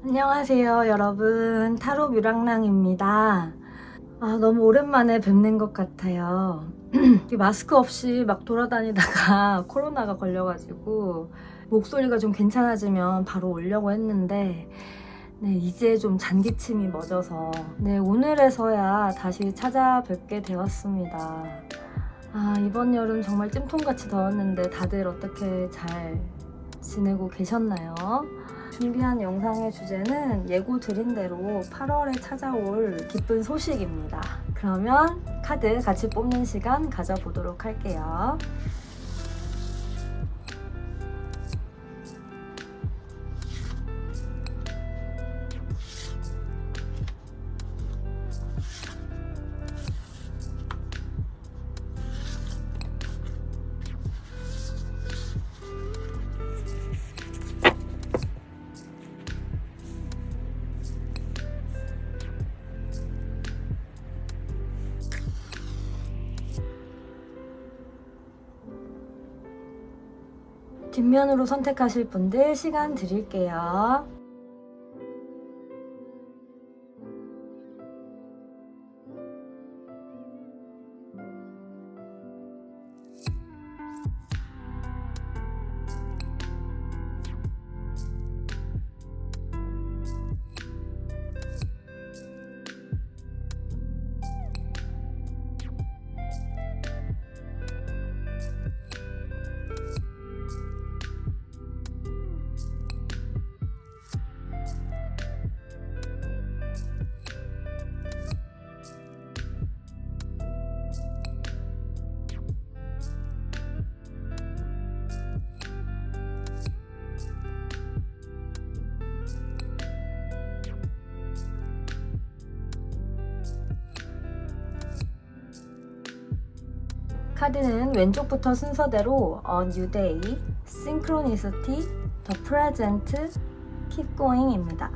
안녕하세요 여러분, 타로 뮤랑랑입니다. 너무 오랜만에 뵙는 것 같아요. 마스크 없이 막 돌아다니다가 코로나가 걸려가지고 목소리가 좀 괜찮아지면 바로 오려고 했는데 이제 좀 잔기침이 멎어서 오늘에서야 다시 찾아뵙게 되었습니다. 이번 여름 정말 찜통같이 더웠는데 다들 어떻게 잘 지내고 계셨나요? 준비한 영상의 주제는 예고 드린 대로 8월에 찾아올 기쁜 소식입니다. 그러면 카드 같이 뽑는 시간 가져보도록 할게요. 뒷면으로 선택하실 분들 시간 드릴게요. 카드는 왼쪽부터 순서대로 A New Day, Synchronicity, The Present, Keep Going입니다.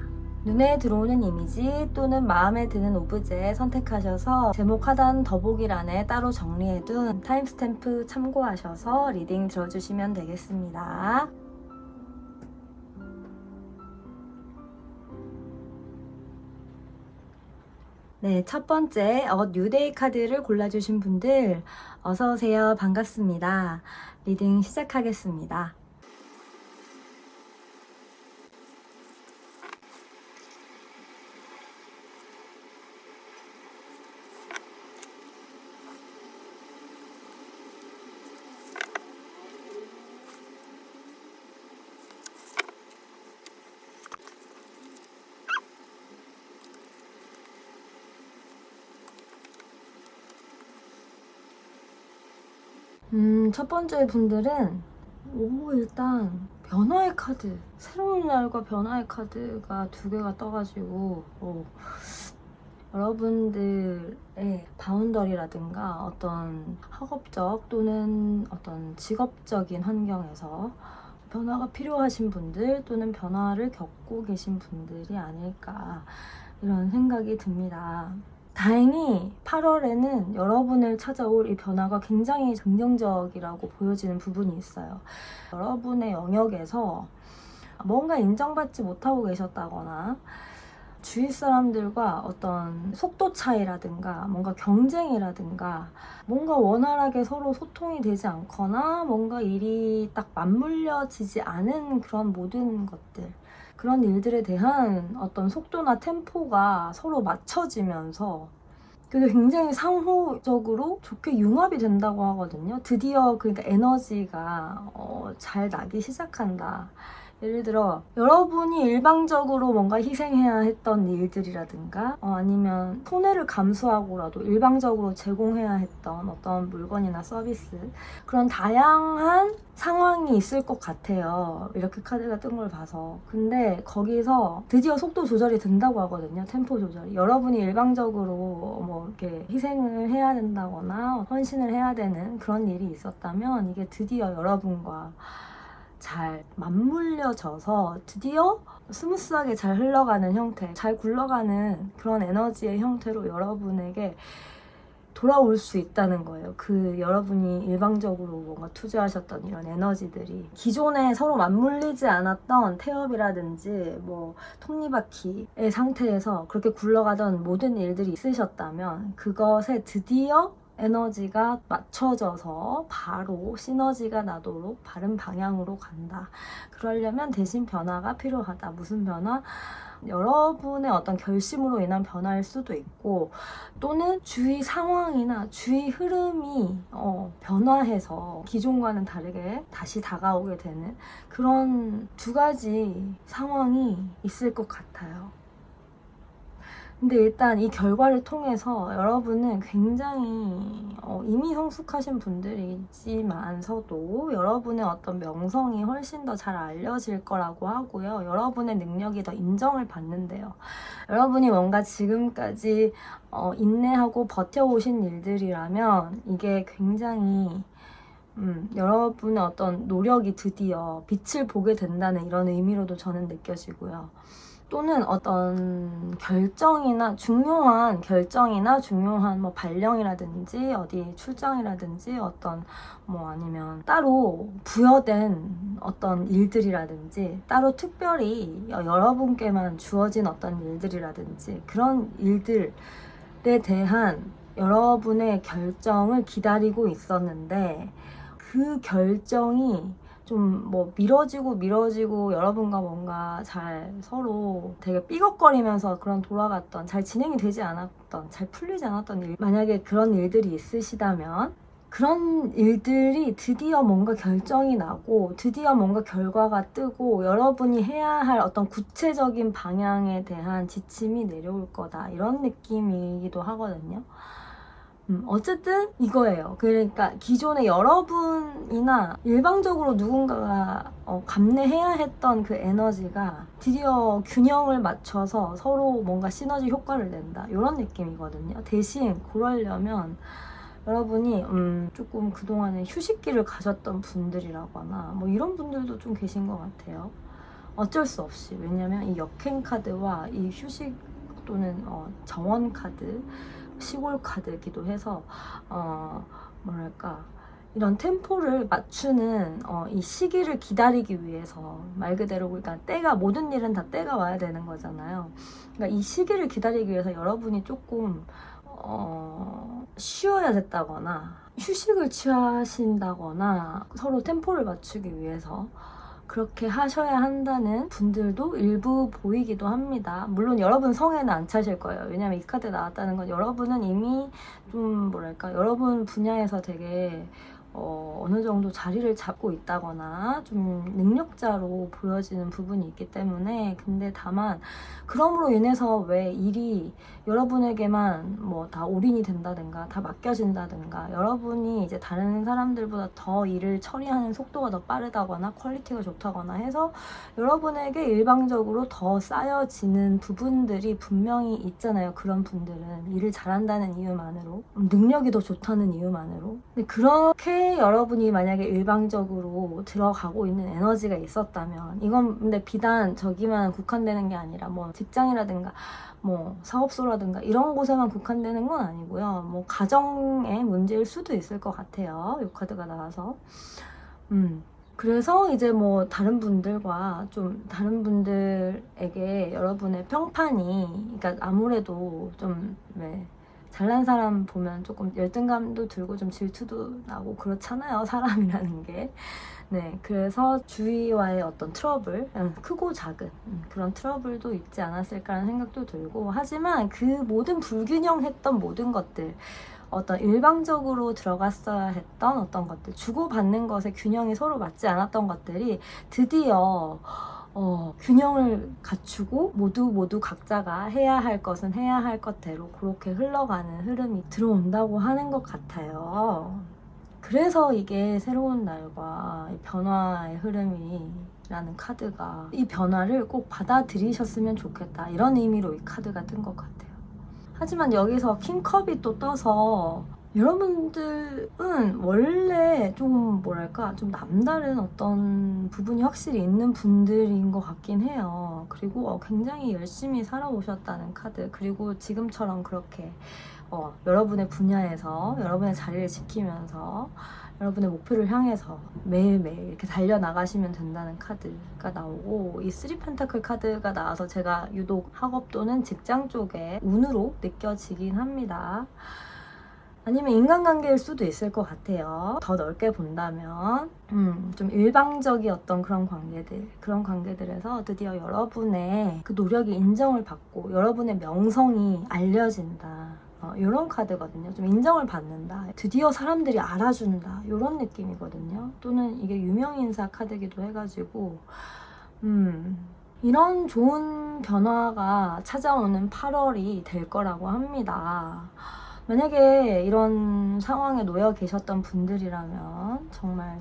눈에 들어오는 이미지 또는 마음에 드는 오브제 선택하셔서 제목 하단 더보기란에 따로 정리해둔 타임스탬프 참고하셔서 리딩 들어주시면 되겠습니다. 첫 번째 A New Day 카드를 골라주신 분들 어서오세요. 반갑습니다. 리딩 시작하겠습니다. 첫 번째 분들은 일단 변화의 카드, 새로운 날과 변화의 카드가 두 개가 떠가지고 여러분들의 바운더리라든가 어떤 학업적 또는 어떤 직업적인 환경에서 변화가 필요하신 분들 또는 변화를 겪고 계신 분들이 아닐까 이런 생각이 듭니다. 다행히 8월에는 여러분을 찾아올 이 변화가 굉장히 긍정적이라고 보여지는 부분이 있어요. 여러분의 영역에서 뭔가 인정받지 못하고 계셨다거나 주위 사람들과 어떤 속도 차이라든가 뭔가 경쟁이라든가 뭔가 원활하게 서로 소통이 되지 않거나 뭔가 일이 딱 맞물려지지 않은 그런 모든 것들, 그런 일들에 대한 어떤 속도나 템포가 서로 맞춰지면서 그게 굉장히 상호적으로 좋게 융합이 된다고 하거든요. 드디어 그러니까 에너지가 잘 나기 시작한다. 예를 들어 여러분이 일방적으로 뭔가 희생해야 했던 일들이라든가 아니면 손해를 감수하고라도 일방적으로 제공해야 했던 어떤 물건이나 서비스, 그런 다양한 상황이 있을 것 같아요. 이렇게 카드가 뜬 걸 봐서. 근데 거기서 드디어 속도 조절이 된다고 하거든요. 템포 조절이. 여러분이 일방적으로 이렇게 희생을 해야 된다거나 헌신을 해야 되는 그런 일이 있었다면 이게 드디어 여러분과 잘 맞물려져서 드디어 스무스하게 잘 흘러가는 형태, 잘 굴러가는 그런 에너지의 형태로 여러분에게 돌아올 수 있다는 거예요. 그 여러분이 일방적으로 뭔가 투자하셨던 이런 에너지들이 기존에 서로 맞물리지 않았던 태엽이라든지 뭐 톱니바퀴의 상태에서 그렇게 굴러가던 모든 일들이 있으셨다면 그것에 드디어 에너지가 맞춰져서 바로 시너지가 나도록 바른 방향으로 간다. 그러려면 대신 변화가 필요하다. 무슨 변화? 여러분의 어떤 결심으로 인한 변화일 수도 있고 또는 주위 상황이나 주위 흐름이 변화해서 기존과는 다르게 다시 다가오게 되는 그런 두 가지 상황이 있을 것 같아요. 근데 일단 이 결과를 통해서 여러분은 굉장히 이미 성숙하신 분들이지만서도 여러분의 어떤 명성이 훨씬 더 잘 알려질 거라고 하고요. 여러분의 능력이 더 인정을 받는데요. 여러분이 뭔가 지금까지 인내하고 버텨오신 일들이라면 이게 굉장히 여러분의 어떤 노력이 드디어 빛을 보게 된다는 이런 의미로도 저는 느껴지고요. 또는 어떤 결정이나 중요한 뭐 발령이라든지 어디 출장이라든지 어떤 뭐 아니면 따로 부여된 어떤 일들이라든지 따로 특별히 여러분께만 주어진 어떤 일들이라든지 그런 일들에 대한 여러분의 결정을 기다리고 있었는데 그 결정이 좀 뭐 미뤄지고 여러분과 뭔가 잘 서로 되게 삐걱거리면서 그런 돌아갔던 잘 진행이 되지 않았던 잘 풀리지 않았던 일 만약에 그런 일들이 있으시다면 그런 일들이 드디어 뭔가 결정이 나고 드디어 뭔가 결과가 뜨고 여러분이 해야 할 어떤 구체적인 방향에 대한 지침이 내려올 거다 이런 느낌이기도 하거든요. 어쨌든 이거예요. 그러니까 기존에 여러분이나 일방적으로 누군가가 감내해야 했던 그 에너지가 드디어 균형을 맞춰서 서로 뭔가 시너지 효과를 낸다 이런 느낌이거든요. 대신 그러려면 여러분이 조금 그동안에 휴식기를 가졌던 분들이라거나 뭐 이런 분들도 좀 계신 것 같아요. 어쩔 수 없이. 왜냐면 이 역행 카드와 이 휴식 또는 정원 카드 시골 카드이기도 해서 뭐랄까 이런 템포를 맞추는 이 시기를 기다리기 위해서 말 그대로 그러니까 때가 모든 일은 다 때가 와야 되는 거잖아요. 그러니까 이 시기를 기다리기 위해서 여러분이 조금 쉬어야 됐다거나 휴식을 취하신다거나 서로 템포를 맞추기 위해서 그렇게 하셔야 한다는 분들도 일부 보이기도 합니다. 물론 여러분 성에는 안 차실 거예요. 왜냐면 이 카드 나왔다는 건 여러분은 이미 좀 뭐랄까 여러분 분야에서 되게 어느 정도 자리를 잡고 있다거나 좀 능력자로 보여지는 부분이 있기 때문에 근데 다만 그럼으로 인해서 왜 일이 여러분에게만 뭐 다 올인이 된다든가 다 맡겨진다든가 여러분이 이제 다른 사람들보다 더 일을 처리하는 속도가 더 빠르다거나 퀄리티가 좋다거나 해서 여러분에게 일방적으로 더 쌓여지는 부분들이 분명히 있잖아요. 그런 분들은 일을 잘한다는 이유만으로 능력이 더 좋다는 이유만으로 근데 그렇게 여러분이 만약에 일방적으로 들어가고 있는 에너지가 있었다면 이건 근데 비단 저기만 국한되는 게 아니라 뭐 직장이라든가 뭐 사업소라든가 이런 곳에만 국한되는 건 아니고요. 뭐 가정의 문제일 수도 있을 것 같아요. 이 카드가 나와서 그래서 이제 뭐 다른 분들과 좀 다른 분들에게 여러분의 평판이 그러니까 아무래도 좀 잘난 사람 보면 조금 열등감도 들고 좀 질투도 나고 그렇잖아요. 사람이라는 게. 네, 그래서 주위와의 어떤 트러블, 크고 작은 그런 트러블도 있지 않았을까라는 생각도 들고 하지만 그 모든 불균형했던 모든 것들 어떤 일방적으로 들어갔어야 했던 어떤 것들 주고받는 것에 균형이 서로 맞지 않았던 것들이 드디어 균형을 갖추고 모두 각자가 해야 할 것은 해야 할 것대로 그렇게 흘러가는 흐름이 들어온다고 하는 것 같아요. 그래서 이게 새로운 날과 변화의 흐름이라는 카드가 이 변화를 꼭 받아들이셨으면 좋겠다 이런 의미로 이 카드가 뜬 것 같아요. 하지만 여기서 킹컵이 또 떠서 여러분들은 원래 좀 뭐랄까 좀 남다른 어떤 부분이 확실히 있는 분들인 것 같긴 해요. 그리고 굉장히 열심히 살아오셨다는 카드 그리고 지금처럼 그렇게 여러분의 분야에서 여러분의 자리를 지키면서 여러분의 목표를 향해서 매일매일 이렇게 달려나가시면 된다는 카드가 나오고, 이 3펜타클 카드가 나와서 제가 유독 학업 또는 직장 쪽에 운으로 느껴지긴 합니다. 아니면 인간관계일 수도 있을 것 같아요. 더 넓게 본다면 좀 일방적이었던 그런 관계들에서 드디어 여러분의 그 노력이 인정을 받고 여러분의 명성이 알려진다, 이런 카드거든요. 좀 인정을 받는다, 드디어 사람들이 알아준다, 이런 느낌이거든요. 또는 이게 유명인사 카드기도 해가지고 이런 좋은 변화가 찾아오는 8월이 될 거라고 합니다. 만약에 이런 상황에 놓여 계셨던 분들이라면 정말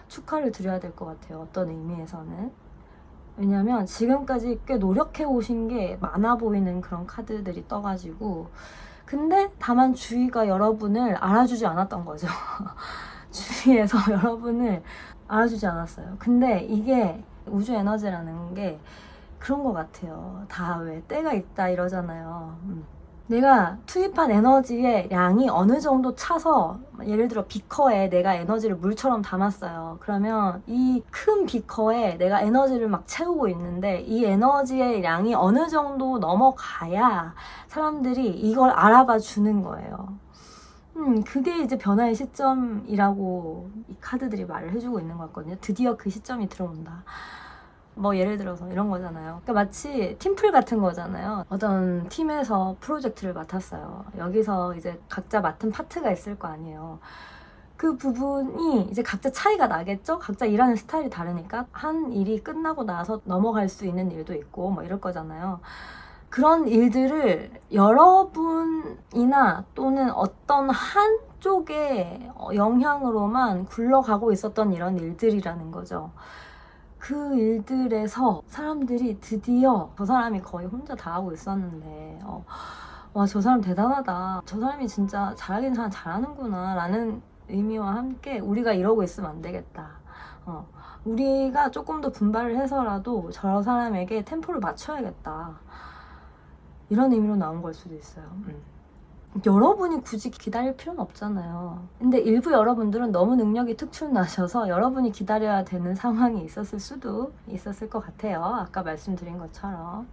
축하를 드려야 될 것 같아요. 어떤 의미에서는. 왜냐면 지금까지 꽤 노력해 오신 게 많아 보이는 그런 카드들이 떠가지고, 근데 다만 주위가 여러분을 알아주지 않았던 거죠. 주위에서 여러분을 알아주지 않았어요. 근데 이게 우주 에너지라는 게 그런 것 같아요. 다 왜 때가 있다 이러잖아요. 내가 투입한 에너지의 양이 어느 정도 차서, 예를 들어 비커에 내가 에너지를 물처럼 담았어요. 그러면 이 큰 비커에 내가 에너지를 막 채우고 있는데 이 에너지의 양이 어느 정도 넘어가야 사람들이 이걸 알아봐 주는 거예요. 그게 이제 변화의 시점이라고 이 카드들이 말을 해주고 있는 것 같거든요. 드디어 그 시점이 들어온다. 뭐 예를 들어서 이런 거잖아요. 그러니까 마치 팀플 같은 거잖아요. 어떤 팀에서 프로젝트를 맡았어요. 여기서 이제 각자 맡은 파트가 있을 거 아니에요. 그 부분이 이제 각자 차이가 나겠죠? 각자 일하는 스타일이 다르니까 한 일이 끝나고 나서 넘어갈 수 있는 일도 있고 뭐 이럴 거잖아요. 그런 일들을 여러분이나 또는 어떤 한쪽의 영향으로만 굴러가고 있었던 이런 일들이라는 거죠. 그 일들에서 사람들이 드디어 저 사람이 거의 혼자 다 하고 있었는데 와, 저 사람 대단하다, 저 사람이 진짜 잘하긴 잘하는구나 라는 의미와 함께 우리가 이러고 있으면 안 되겠다, 우리가 조금 더 분발을 해서라도 저 사람에게 템포를 맞춰야겠다, 이런 의미로 나온 걸 수도 있어요. 여러분이 굳이 기다릴 필요는 없잖아요. 근데 일부 여러분들은 너무 능력이 특출나셔서 여러분이 기다려야 되는 상황이 있었을 수도 있었을 것 같아요. 아까 말씀드린 것처럼.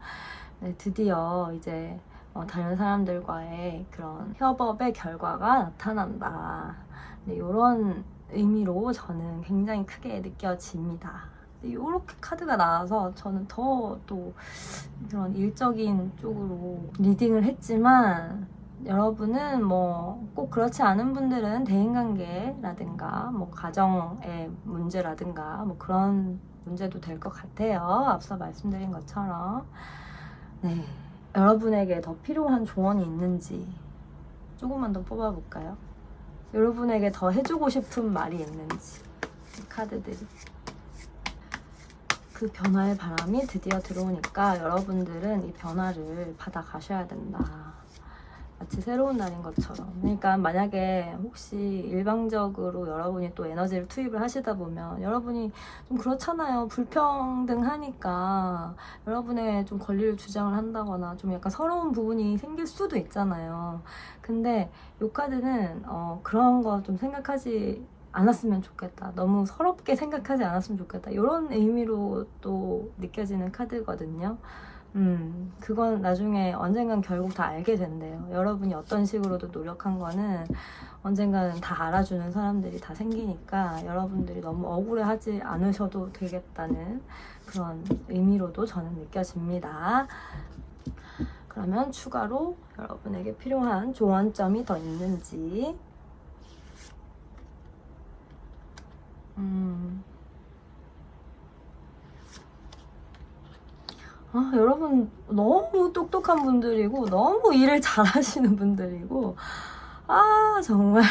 네, 드디어 이제 다른 사람들과의 그런 협업의 결과가 나타난다. 네, 이런 의미로 저는 굉장히 크게 느껴집니다. 이렇게 카드가 나와서 저는 더 또 그런 일적인 쪽으로 리딩을 했지만, 여러분은 뭐 꼭 그렇지 않은 분들은 대인관계라든가 뭐 가정의 문제라든가 뭐 그런 문제도 될 것 같아요. 앞서 말씀드린 것처럼. 네, 여러분에게 더 필요한 조언이 있는지 조금만 더 뽑아볼까요? 여러분에게 더 해주고 싶은 말이 있는지, 카드들이. 그 변화의 바람이 드디어 들어오니까 여러분들은 이 변화를 받아가셔야 된다. 마치 새로운 날인 것처럼. 그러니까 만약에 혹시 일방적으로 여러분이 또 에너지를 투입을 하시다 보면 여러분이 좀 그렇잖아요. 불평등하니까 여러분의 좀 권리를 주장을 한다거나 좀 약간 서러운 부분이 생길 수도 있잖아요. 근데 이 카드는 그런 거 좀 생각하지 않았으면 좋겠다, 너무 서럽게 생각하지 않았으면 좋겠다, 이런 의미로 또 느껴지는 카드거든요. 그건 나중에 언젠간 결국 다 알게 된대요. 여러분이 어떤 식으로도 노력한 거는 언젠가는 다 알아주는 사람들이 다 생기니까 여러분들이 너무 억울해하지 않으셔도 되겠다는 그런 의미로도 저는 느껴집니다. 그러면 추가로 여러분에게 필요한 조언점이 더 있는지. 여러분 너무 똑똑한 분들이고 너무 일을 잘하시는 분들이고, 정말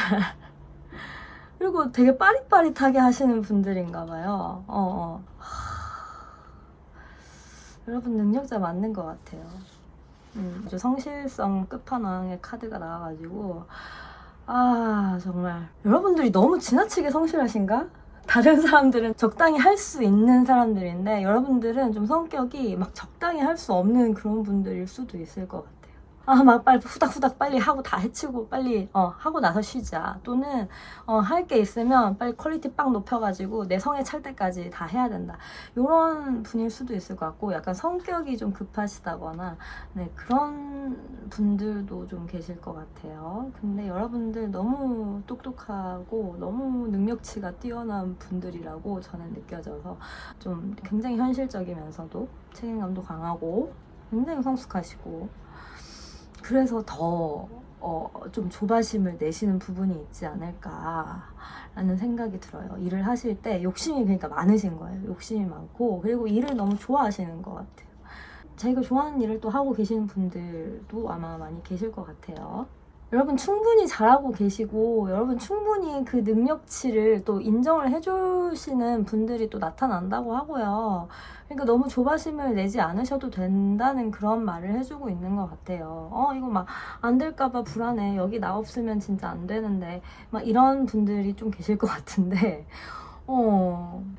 그리고 되게 빠릿빠릿하게 하시는 분들인가 봐요. 여러분 능력자 맞는 것 같아요. 아주 성실성 끝판왕의 카드가 나와가지고 정말 여러분들이 너무 지나치게 성실하신가? 다른 사람들은 적당히 할 수 있는 사람들인데 여러분들은 좀 성격이 막 적당히 할 수 없는 그런 분들일 수도 있을 것 같아요. 막 빨리 후닥후닥 빨리 하고 다 해치고 빨리 하고 나서 쉬자. 또는 할 게 있으면 빨리 퀄리티 빵 높여가지고 내 성에 찰 때까지 다 해야 된다. 이런 분일 수도 있을 것 같고, 약간 성격이 좀 급하시다거나 네, 그런 분들도 좀 계실 것 같아요. 근데 여러분들 너무 똑똑하고 너무 능력치가 뛰어난 분들이라고 저는 느껴져서 좀 굉장히 현실적이면서도 책임감도 강하고 굉장히 성숙하시고, 그래서 더 좀 조바심을 내시는 부분이 있지 않을까라는 생각이 들어요. 일을 하실 때 욕심이 그러니까 많으신 거예요. 욕심이 많고, 그리고 일을 너무 좋아하시는 것 같아요. 자기가 좋아하는 일을 또 하고 계시는 분들도 아마 많이 계실 것 같아요. 여러분 충분히 잘하고 계시고, 여러분 충분히 그 능력치를 또 인정을 해주시는 분들이 또 나타난다고 하고요. 그러니까 너무 조바심을 내지 않으셔도 된다는 그런 말을 해주고 있는 것 같아요. 이거 막 안 될까봐 불안해. 여기 나 없으면 진짜 안 되는데. 막 이런 분들이 좀 계실 것 같은데.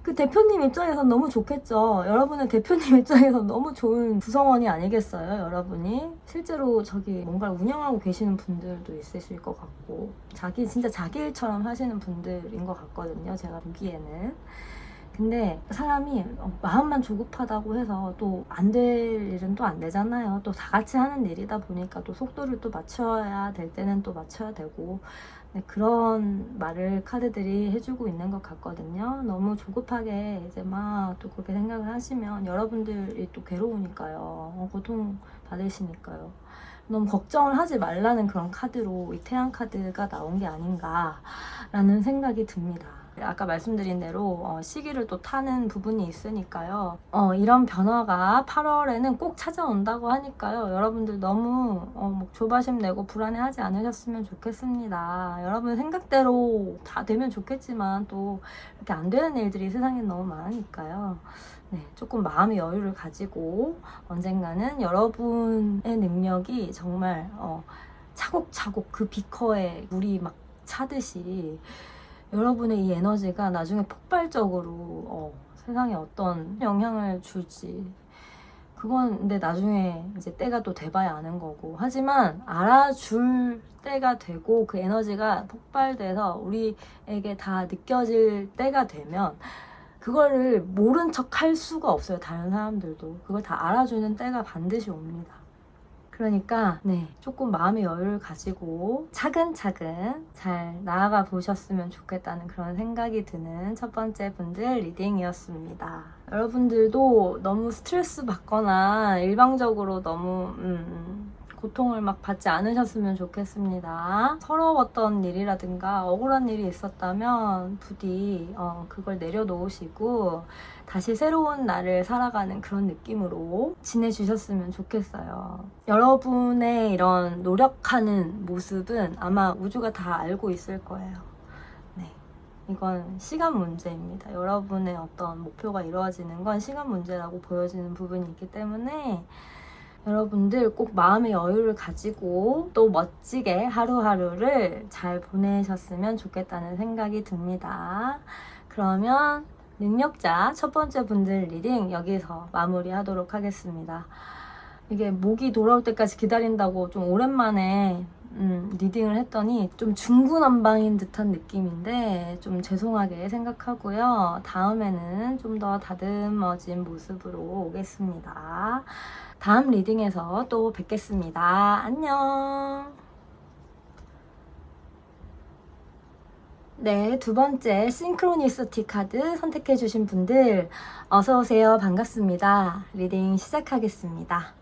그 대표님 입장에선 너무 좋겠죠. 여러분은 대표님 입장에선 너무 좋은 구성원이 아니겠어요, 여러분이? 실제로 저기 뭔가를 운영하고 계시는 분들도 있으실 것 같고, 진짜 자기 일처럼 하시는 분들인 것 같거든요, 제가 보기에는. 근데 사람이 마음만 조급하다고 해서 또 안 될 일은 또 안 되잖아요. 또 다 같이 하는 일이다 보니까 또 속도를 또 맞춰야 될 때는 또 맞춰야 되고, 네, 그런 말을 카드들이 해주고 있는 것 같거든요. 너무 조급하게 이제 막 또 그렇게 생각을 하시면 여러분들이 또 괴로우니까요. 고통 받으시니까요. 너무 걱정을 하지 말라는 그런 카드로 이 태양 카드가 나온 게 아닌가라는 생각이 듭니다. 아까 말씀드린 대로 시기를 또 타는 부분이 있으니까요. 이런 변화가 8월에는 꼭 찾아온다고 하니까요. 여러분들 너무 조바심 내고 불안해하지 않으셨으면 좋겠습니다. 여러분 생각대로 다 되면 좋겠지만 또 이렇게 안 되는 일들이 세상에 너무 많으니까요. 네, 조금 마음의 여유를 가지고 언젠가는 여러분의 능력이 정말 차곡차곡 그 비커에 물이 막 차듯이 여러분의 이 에너지가 나중에 폭발적으로 세상에 어떤 영향을 줄지, 그건 근데 나중에 이제 때가 또 돼봐야 아는 거고, 하지만 알아줄 때가 되고 그 에너지가 폭발돼서 우리에게 다 느껴질 때가 되면 그거를 모른 척 할 수가 없어요. 다른 사람들도 그걸 다 알아주는 때가 반드시 옵니다. 그러니까 네, 조금 마음의 여유를 가지고 차근차근 잘 나아가 보셨으면 좋겠다는 그런 생각이 드는 첫 번째 분들 리딩이었습니다. 여러분들도 너무 스트레스 받거나 일방적으로 너무 고통을 막 받지 않으셨으면 좋겠습니다. 서러웠던 일이라든가 억울한 일이 있었다면 부디 그걸 내려놓으시고 다시 새로운 날을 살아가는 그런 느낌으로 지내주셨으면 좋겠어요. 여러분의 이런 노력하는 모습은 아마 우주가 다 알고 있을 거예요. 네, 이건 시간 문제입니다. 여러분의 어떤 목표가 이루어지는 건 시간 문제라고 보여지는 부분이 있기 때문에 여러분들 꼭 마음의 여유를 가지고 또 멋지게 하루하루를 잘 보내셨으면 좋겠다는 생각이 듭니다. 그러면 능력자 첫 번째 분들 리딩 여기서 마무리하도록 하겠습니다. 이게 목이 돌아올 때까지 기다린다고 좀 오랜만에 리딩을 했더니 좀 중구난방인 듯한 느낌인데 좀 죄송하게 생각하고요. 다음에는 좀 더 다듬어진 모습으로 오겠습니다. 다음 리딩에서 또 뵙겠습니다. 안녕. 네, 두 번째 싱크로니시티 카드 선택해주신 분들 어서오세요. 반갑습니다. 리딩 시작하겠습니다.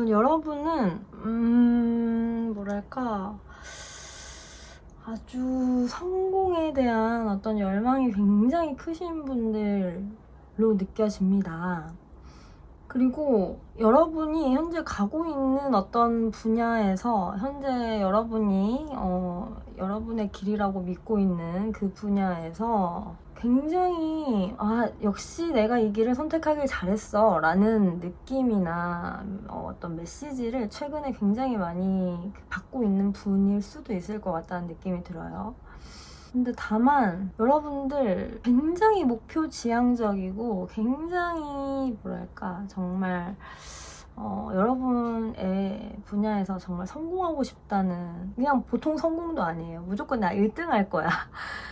여러분은 뭐랄까 아주 성공에 대한 어떤 열망이 굉장히 크신 분들로 느껴집니다. 그리고 여러분이 현재 가고 있는 어떤 분야에서 현재 여러분이 여러분의 길이라고 믿고 있는 그 분야에서 굉장히 역시 내가 이 길을 선택하길 잘했어 라는 느낌이나 어떤 메시지를 최근에 굉장히 많이 받고 있는 분일 수도 있을 것 같다는 느낌이 들어요. 근데 다만 여러분들 굉장히 목표 지향적이고 굉장히 뭐랄까 정말 여러분의 분야에서 정말 성공하고 싶다는, 그냥 보통 성공도 아니에요. 무조건 나 1등 할 거야.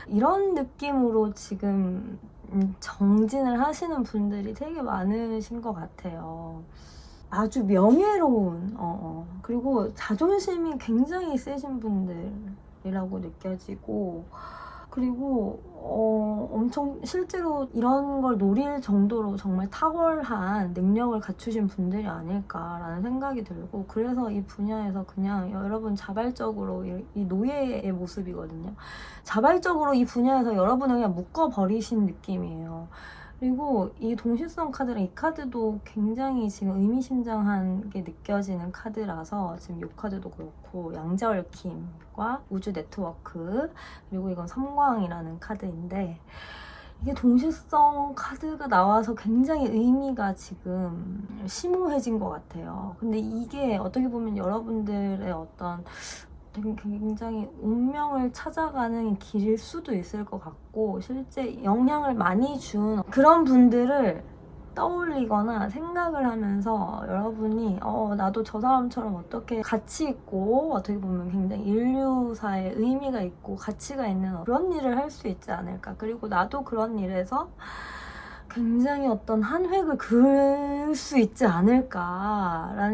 이런 느낌으로 지금 정진을 하시는 분들이 되게 많으신 것 같아요. 아주 명예로운, 그리고 자존심이 굉장히 세신 분들이라고 느껴지고, 그리고 엄청 실제로 이런 걸 노릴 정도로 정말 탁월한 능력을 갖추신 분들이 아닐까라는 생각이 들고, 그래서 이 분야에서 그냥 여러분 자발적으로 이 노예의 모습이거든요. 자발적으로 이 분야에서 여러분을 그냥 묶어버리신 느낌이에요. 그리고 이 동시성 카드랑 이 카드도 굉장히 지금 의미심장한 게 느껴지는 카드라서, 지금 이 카드도 그렇고 양자얽힘과 우주 네트워크, 그리고 이건 섬광이라는 카드인데, 이게 동시성 카드가 나와서 굉장히 의미가 지금 심오해진 것 같아요. 근데 이게 어떻게 보면 여러분들의 어떤 굉장히 운명을 찾아가는 길일 수도 있을 것 같고, 실제 영향을 많이 준 그런 분들을 떠올리거나 생각을 하면서 여러분이 나도 저 사람처럼 어떻게 가치 있고 어떻게 보면 굉장히 인류사에 의미가 있고 가치가 있는 그런 일을 할 수 있지 않을까, 그리고 나도 그런 일에서 굉장히 어떤 한 획을 그을 수 있지 않을까라는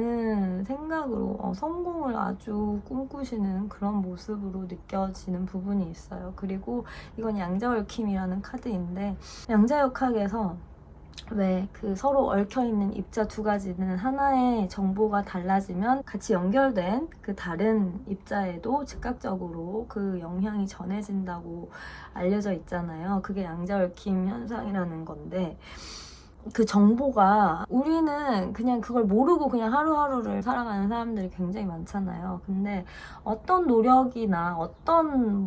생각으로 성공을 아주 꿈꾸시는 그런 모습으로 느껴지는 부분이 있어요. 그리고 이건 양자얽힘이라는 카드인데, 양자역학에서 왜 그 서로 얽혀있는 입자 두 가지는 하나의 정보가 달라지면 같이 연결된 그 다른 입자에도 즉각적으로 그 영향이 전해진다고 알려져 있잖아요. 그게 양자얽힘 현상이라는 건데, 그 정보가 우리는 그냥 그걸 모르고 그냥 하루하루를 살아가는 사람들이 굉장히 많잖아요. 근데 어떤 노력이나 어떤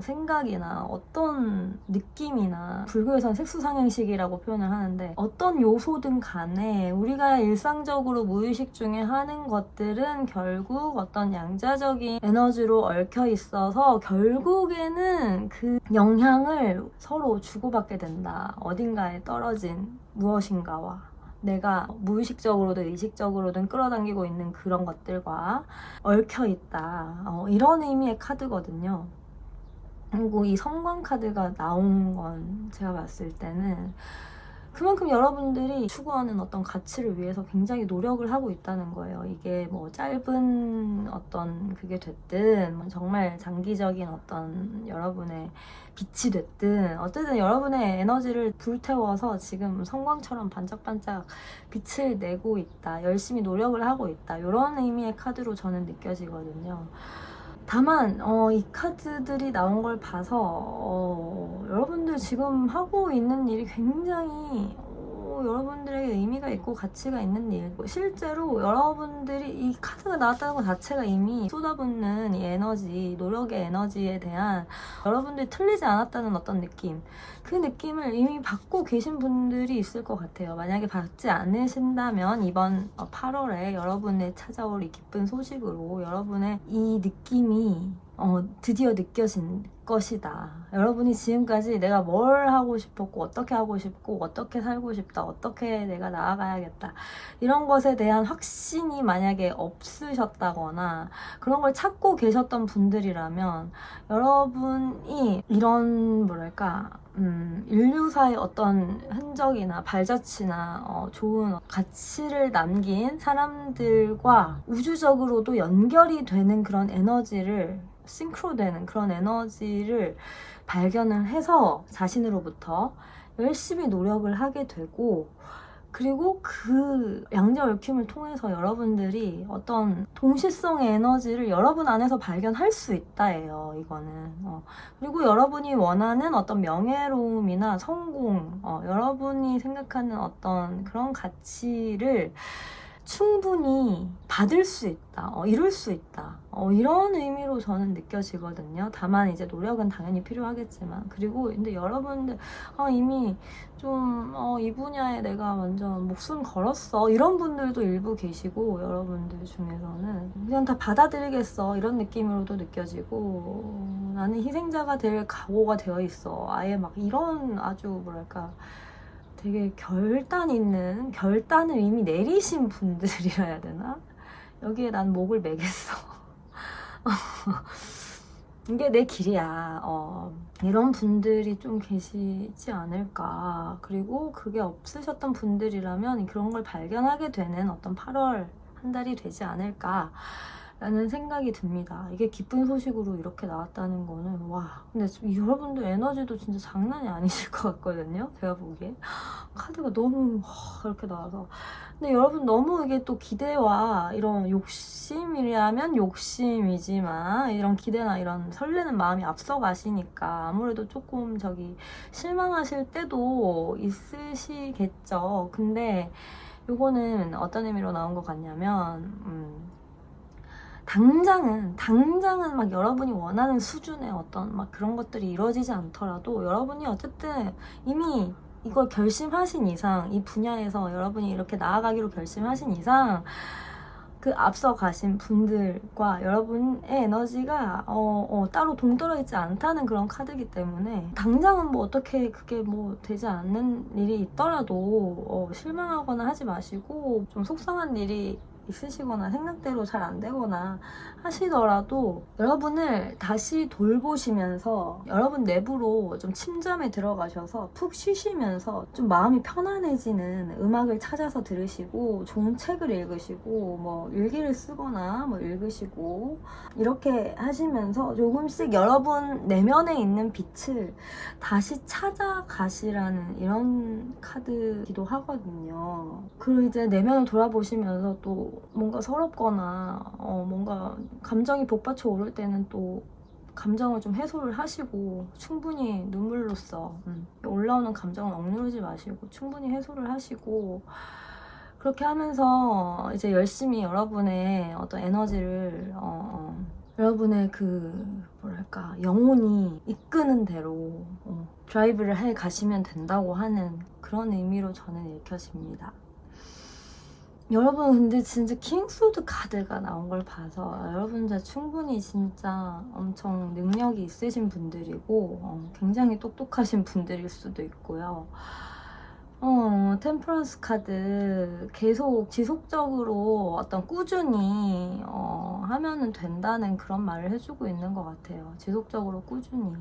생각이나 어떤 느낌이나, 불교에서는 색수상행식이라고 표현을 하는데, 어떤 요소든 간에 우리가 일상적으로 무의식 중에 하는 것들은 결국 어떤 양자적인 에너지로 얽혀 있어서 결국에는 그 영향을 서로 주고받게 된다. 어딘가에 떨어진 무엇인가와 내가 무의식적으로든 의식적으로든 끌어당기고 있는 그런 것들과 얽혀 있다. 이런 의미의 카드거든요. 그리고 이 섬광 카드가 나온 건 제가 봤을 때는 그만큼 여러분들이 추구하는 어떤 가치를 위해서 굉장히 노력을 하고 있다는 거예요. 이게 짧은 어떤 그게 됐든, 정말 장기적인 어떤 여러분의 빛이 됐든, 어쨌든 여러분의 에너지를 불태워서 지금 성광처럼 반짝반짝 빛을 내고 있다, 열심히 노력을 하고 있다, 이런 의미의 카드로 저는 느껴지거든요. 다만 이 카드들이 나온 걸 봐서 여러분들 지금 하고 있는 일이 굉장히 여러분들에게 의미가 있고 가치가 있는 일, 실제로 여러분들이 이 카드가 나왔다는 것 자체가 이미 쏟아붓는 이 에너지, 노력의 에너지에 대한 여러분들이 틀리지 않았다는 어떤 느낌, 그 느낌을 이미 받고 계신 분들이 있을 것 같아요. 만약에 받지 않으신다면 이번 8월에 여러분의 찾아올 이 기쁜 소식으로 여러분의 이 느낌이 드디어 느껴진 것이다. 여러분이 지금까지 내가 뭘 하고 싶었고, 어떻게 하고 싶고, 어떻게 살고 싶다, 어떻게 내가 나아가야겠다, 이런 것에 대한 확신이 만약에 없으셨다거나 그런 걸 찾고 계셨던 분들이라면, 여러분이 이런 인류사의 어떤 흔적이나 발자취나 좋은 가치를 남긴 사람들과 우주적으로도 연결이 되는 그런 에너지를, 싱크로되는 그런 에너지를 발견을 해서 자신으로부터 열심히 노력을 하게 되고, 그리고 그 양자얽힘을 통해서 여러분들이 어떤 동시성의 에너지를 여러분 안에서 발견할 수 있다예요, 이거는. 그리고 여러분이 원하는 어떤 명예로움이나 성공, 여러분이 생각하는 어떤 그런 가치를 충분히 받을 수 있다, 이룰 수 있다, 이런 의미로 저는 느껴지거든요. 다만 이제 노력은 당연히 필요하겠지만, 그리고 근데 여러분들 이미 좀 이 분야에 내가 완전 목숨 걸었어, 이런 분들도 일부 계시고, 여러분들 중에서는 그냥 다 받아들이겠어 이런 느낌으로도 느껴지고, 나는 희생자가 될 각오가 되어 있어, 아예 막 이런 아주 뭐랄까 되게 결단을 이미 내리신 분들이라 해야 되나? 여기에 난 목을 매겠어. 이게 내 길이야. 이런 분들이 좀 계시지 않을까. 그리고 그게 없으셨던 분들이라면 그런 걸 발견하게 되는 어떤 8월 한 달이 되지 않을까 라는 생각이 듭니다. 이게 기쁜 소식으로 이렇게 나왔다는 거는, 와, 근데 여러분들 에너지도 진짜 장난이 아니실 것 같거든요. 제가 보기에 카드가 너무 이렇게 나와서. 근데 여러분 너무 이게 또 기대와 이런 욕심이라면 욕심이지만, 이런 기대나 이런 설레는 마음이 앞서가시니까 아무래도 조금 실망하실 때도 있으시겠죠. 근데 요거는 어떤 의미로 나온 것 같냐면, 당장은 막 여러분이 원하는 수준의 어떤 막 그런 것들이 이루어지지 않더라도, 여러분이 어쨌든 이미 이걸 결심하신 이상, 이 분야에서 여러분이 이렇게 나아가기로 결심하신 이상, 그 앞서 가신 분들과 여러분의 에너지가 따로 동떨어 있지 않다는 그런 카드이기 때문에, 당장은 뭐 어떻게 그게 뭐 되지 않는 일이 있더라도 실망하거나 하지 마시고, 좀 속상한 일이 있으시거나 생각대로 잘 안 되거나 하시더라도 여러분을 다시 돌보시면서 여러분 내부로 좀 침잠에 들어가셔서 푹 쉬시면서 좀 마음이 편안해지는 음악을 찾아서 들으시고, 좋은 책을 읽으시고, 뭐 일기를 쓰거나 뭐 읽으시고, 이렇게 하시면서 조금씩 여러분 내면에 있는 빛을 다시 찾아가시라는 이런 카드기도 하거든요. 그리고 이제 내면을 돌아보시면서 또 뭔가 서럽거나 뭔가 감정이 복받쳐 오를 때는 또 감정을 좀 해소를 하시고, 충분히 눈물로써 올라오는 감정을 억누르지 마시고 충분히 해소를 하시고, 그렇게 하면서 이제 열심히 여러분의 어떤 에너지를 여러분의 뭐랄까 영혼이 이끄는 대로 드라이브를 해 가시면 된다고 하는 그런 의미로 저는 읽혀집니다. 여러분 근데 진짜 킹소드 카드가 나온 걸 봐서 여러분들 충분히 진짜 엄청 능력이 있으신 분들이고, 굉장히 똑똑하신 분들일 수도 있고요. 템퍼런스 카드, 계속 지속적으로 어떤 꾸준히 하면은 된다는 그런 말을 해주고 있는 것 같아요. 지속적으로 꾸준히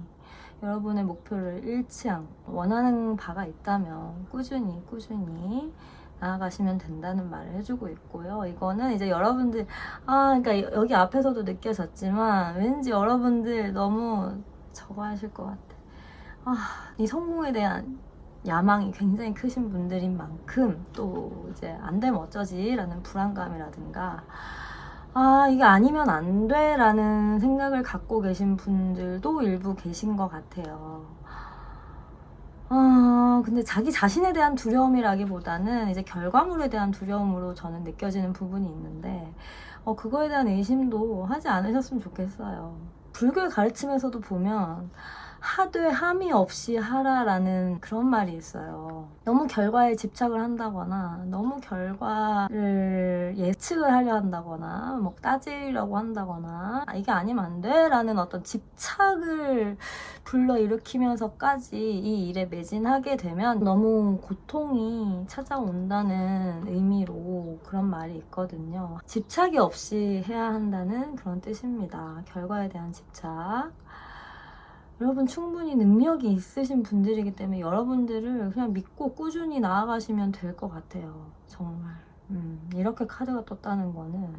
여러분의 목표를 잃지 않고, 원하는 바가 있다면 꾸준히 나아가시면 된다는 말을 해주고 있고요. 이거는 이제 여러분들, 그러니까 여기 앞에서도 느껴졌지만 왠지 여러분들 너무 저거 하실 것 같아. 이 성공에 대한 야망이 굉장히 크신 분들인 만큼, 또 이제 안 되면 어쩌지 라는 불안감이라든가, 이게 아니면 안 돼 라는 생각을 갖고 계신 분들도 일부 계신 것 같아요. 근데 자기 자신에 대한 두려움이라기보다는 이제 결과물에 대한 두려움으로 저는 느껴지는 부분이 있는데, 그거에 대한 의심도 하지 않으셨으면 좋겠어요. 불교의 가르침에서도 보면 하되 함이 없이 하라라는 그런 말이 있어요. 너무 결과에 집착을 한다거나, 너무 결과를 예측을 하려 한다거나, 뭐 따지려고 한다거나, 이게 아니면 안 돼 라는 어떤 집착을 불러일으키면서까지 이 일에 매진하게 되면 너무 고통이 찾아온다는 의미로 그런 말이 있거든요. 집착이 없이 해야 한다는 그런 뜻입니다. 결과에 대한 집착. 여러분 충분히 능력이 있으신 분들이기 때문에 여러분들을 그냥 믿고 꾸준히 나아가시면 될 것 같아요. 정말. 이렇게 카드가 떴다는 거는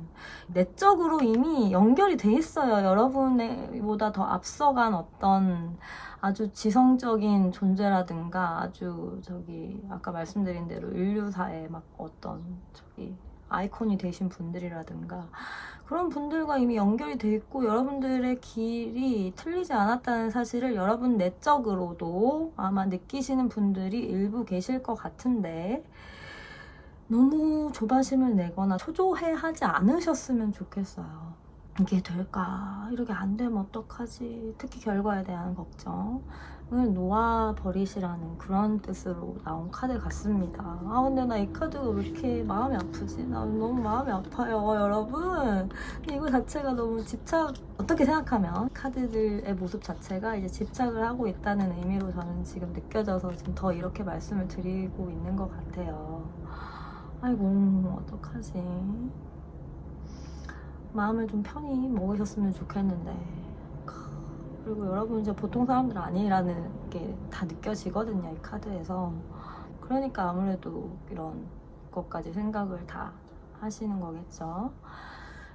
내적으로 이미 연결이 돼 있어요. 여러분보다 더 앞서간 어떤 아주 지성적인 존재라든가, 아주 아까 말씀드린 대로 인류사의 막 어떤 아이콘이 되신 분들이라든가, 그런 분들과 이미 연결이 돼 있고, 여러분들의 길이 틀리지 않았다는 사실을 여러분 내적으로도 아마 느끼시는 분들이 일부 계실 것 같은데, 너무 조바심을 내거나 초조해하지 않으셨으면 좋겠어요. 이게 될까? 이렇게 안 되면 어떡하지? 특히 결과에 대한 걱정을 놓아버리시라는 그런 뜻으로 나온 카드 같습니다. 아 근데 나 이 카드가 왜 이렇게 마음이 아프지? 나 너무 마음이 아파요 여러분. 이거 자체가 너무 집착, 어떻게 생각하면 카드들의 모습 자체가 이제 집착을 하고 있다는 의미로 저는 지금 느껴져서 지금 더 이렇게 말씀을 드리고 있는 것 같아요. 아이고 어떡하지? 마음을 좀 편히 먹으셨으면 좋겠는데, 그리고 여러분 이제 보통 사람들 아니라는 게 다 느껴지거든요 이 카드에서. 그러니까 아무래도 이런 것까지 생각을 다 하시는 거겠죠.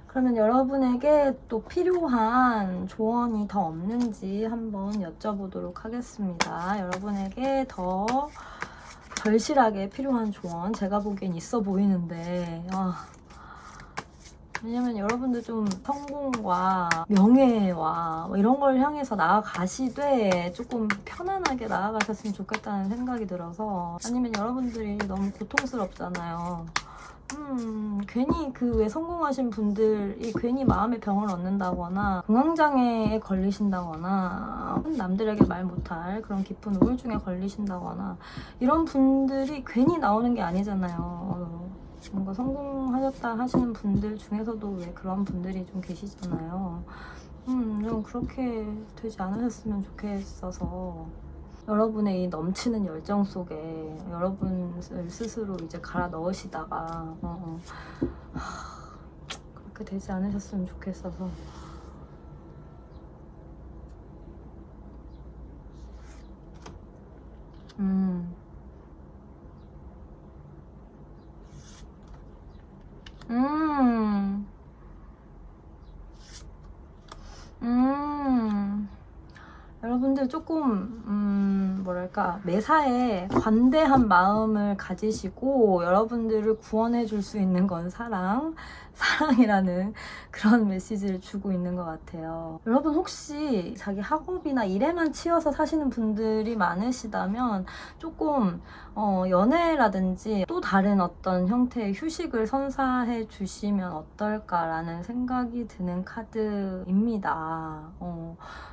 그러면 여러분에게 또 필요한 조언이 더 없는지 한번 여쭤보도록 하겠습니다. 여러분에게 더 절실하게 필요한 조언, 제가 보기엔 있어 보이는데, 왜냐면 여러분들 좀 성공과 명예와 뭐 이런 걸 향해서 나아가시되 조금 편안하게 나아가셨으면 좋겠다는 생각이 들어서, 아니면 여러분들이 너무 고통스럽잖아요. 괜히 그 왜 성공하신 분들이 괜히 마음의 병을 얻는다거나 공황장애에 걸리신다거나 남들에게 말 못할 그런 깊은 우울증에 걸리신다거나 이런 분들이 괜히 나오는 게 아니잖아요. 뭔가 성공하셨다 하시는 분들 중에서도 왜 그런 분들이 좀 계시잖아요. 좀 그렇게 되지 않으셨으면 좋겠어서, 여러분의 이 넘치는 열정 속에 여러분을 스스로 이제 갈아 넣으시다가 그렇게 되지 않으셨으면 좋겠어서. 음. 음. 여러분들 조금 뭐랄까 매사에 관대한 마음을 가지시고, 여러분들을 구원해 줄 수 있는 건 사랑이라는 그런 메시지를 주고 있는 것 같아요. 여러분 혹시 자기 학업이나 일에만 치여서 사시는 분들이 많으시다면 조금 연애라든지 또 다른 어떤 형태의 휴식을 선사해 주시면 어떨까라는 생각이 드는 카드입니다.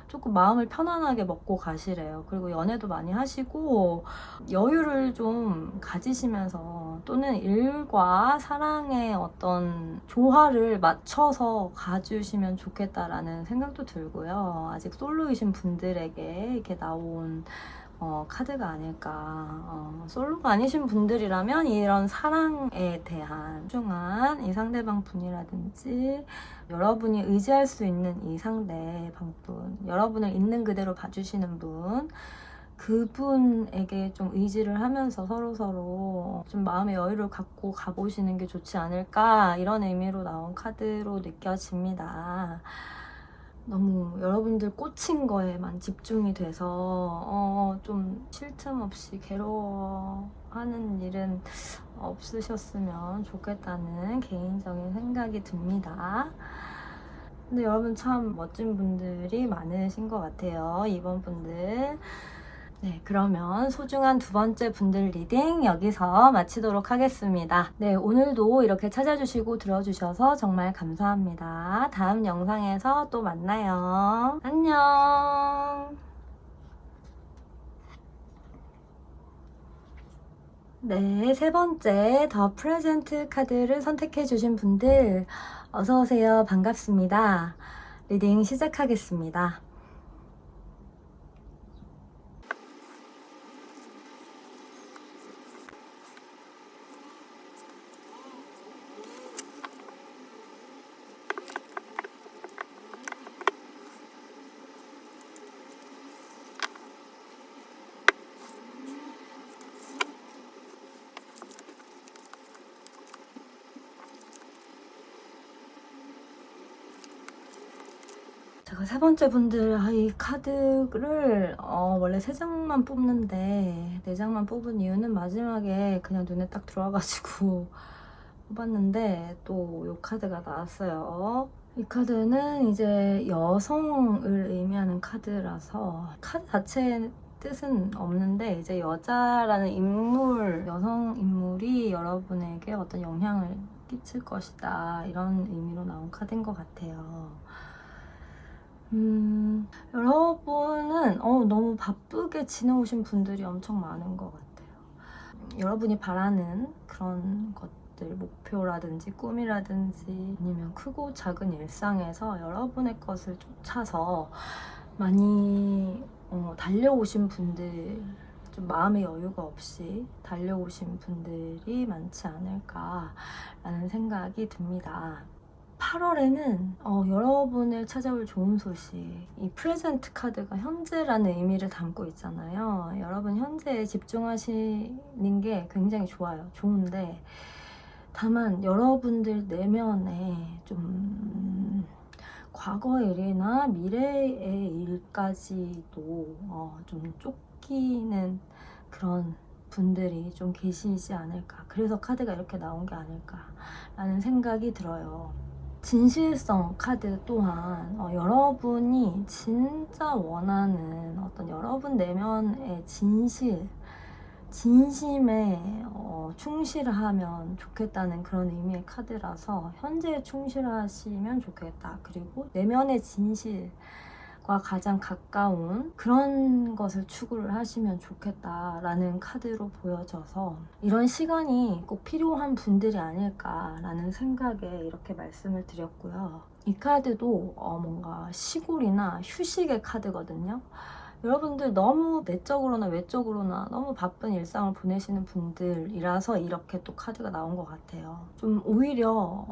조금 마음을 편안하게 먹고 가시래요. 그리고 연애도 많이 하시고 여유를 좀 가지시면서, 또는 일과 사랑의 어떤 조화를 맞춰서 가주시면 좋겠다라는 생각도 들고요. 아직 솔로이신 분들에게 이렇게 나온 카드가 아닐까. 솔로가 아니신 분들이라면 이런 사랑에 대한 소중한 이 상대방 분이라든지 여러분이 의지할 수 있는 이 상대방분, 여러분을 있는 그대로 봐주시는 분, 그분에게 좀 의지를 하면서 서로서로 좀 마음의 여유를 갖고 가보시는 게 좋지 않을까, 이런 의미로 나온 카드로 느껴집니다. 너무 여러분들 꽂힌 거에만 집중이 돼서 좀 쉴 틈 없이 괴로워하는 일은 없으셨으면 좋겠다는 개인적인 생각이 듭니다. 근데 여러분 참 멋진 분들이 많으신 것 같아요, 이번 분들. 네, 그러면 소중한 두 번째 분들 리딩 여기서 마치도록 하겠습니다. 네, 오늘도 이렇게 찾아주시고 들어주셔서 정말 감사합니다. 다음 영상에서 또 만나요. 안녕. 네, 세 번째 더 프레젠트 카드를 선택해 주신 분들 어서오세요. 반갑습니다. 리딩 시작하겠습니다. 제가 세 번째 분들 이 카드를 원래 3장만 뽑는데 4장만 뽑은 이유는 마지막에 그냥 눈에 딱 들어와가지고 뽑았는데 또 이 카드가 나왔어요. 이 카드는 이제 여성을 의미하는 카드라서 카드 자체는 뜻은 없는데 이제 여자라는 인물, 여성 인물이 여러분에게 어떤 영향을 끼칠 것이다 이런 의미로 나온 카드인 것 같아요. 여러분은 너무 바쁘게 지내오신 분들이 엄청 많은 것 같아요. 여러분이 바라는 그런 것들, 목표라든지 꿈이라든지 아니면 크고 작은 일상에서 여러분의 것을 쫓아서 많이 달려오신 분들, 좀 마음의 여유가 없이 달려오신 분들이 많지 않을까라는 생각이 듭니다. 8월에는 여러분을 찾아올 좋은 소식, 이 프레젠트 카드가 현재라는 의미를 담고 있잖아요. 여러분 현재에 집중하시는 게 굉장히 좋아요. 좋은데 다만 여러분들 내면에 좀 과거의 일이나 미래의 일까지도 좀 쫓기는 그런 분들이 좀 계시지 않을까. 그래서 카드가 이렇게 나온 게 아닐까라는 생각이 들어요. 진실성 카드 또한 여러분이 진짜 원하는 어떤 여러분 내면의 진심에 충실하면 좋겠다는 그런 의미의 카드라서 현재에 충실하시면 좋겠다. 그리고 내면의 진실과 가장 가까운 그런 것을 추구를 하시면 좋겠다라는 카드로 보여져서 이런 시간이 꼭 필요한 분들이 아닐까라는 생각에 이렇게 말씀을 드렸고요. 이 카드도 뭔가 시골이나 휴식의 카드거든요. 여러분들 너무 내적으로나 외적으로나 너무 바쁜 일상을 보내시는 분들이라서 이렇게 또 카드가 나온 것 같아요. 좀 오히려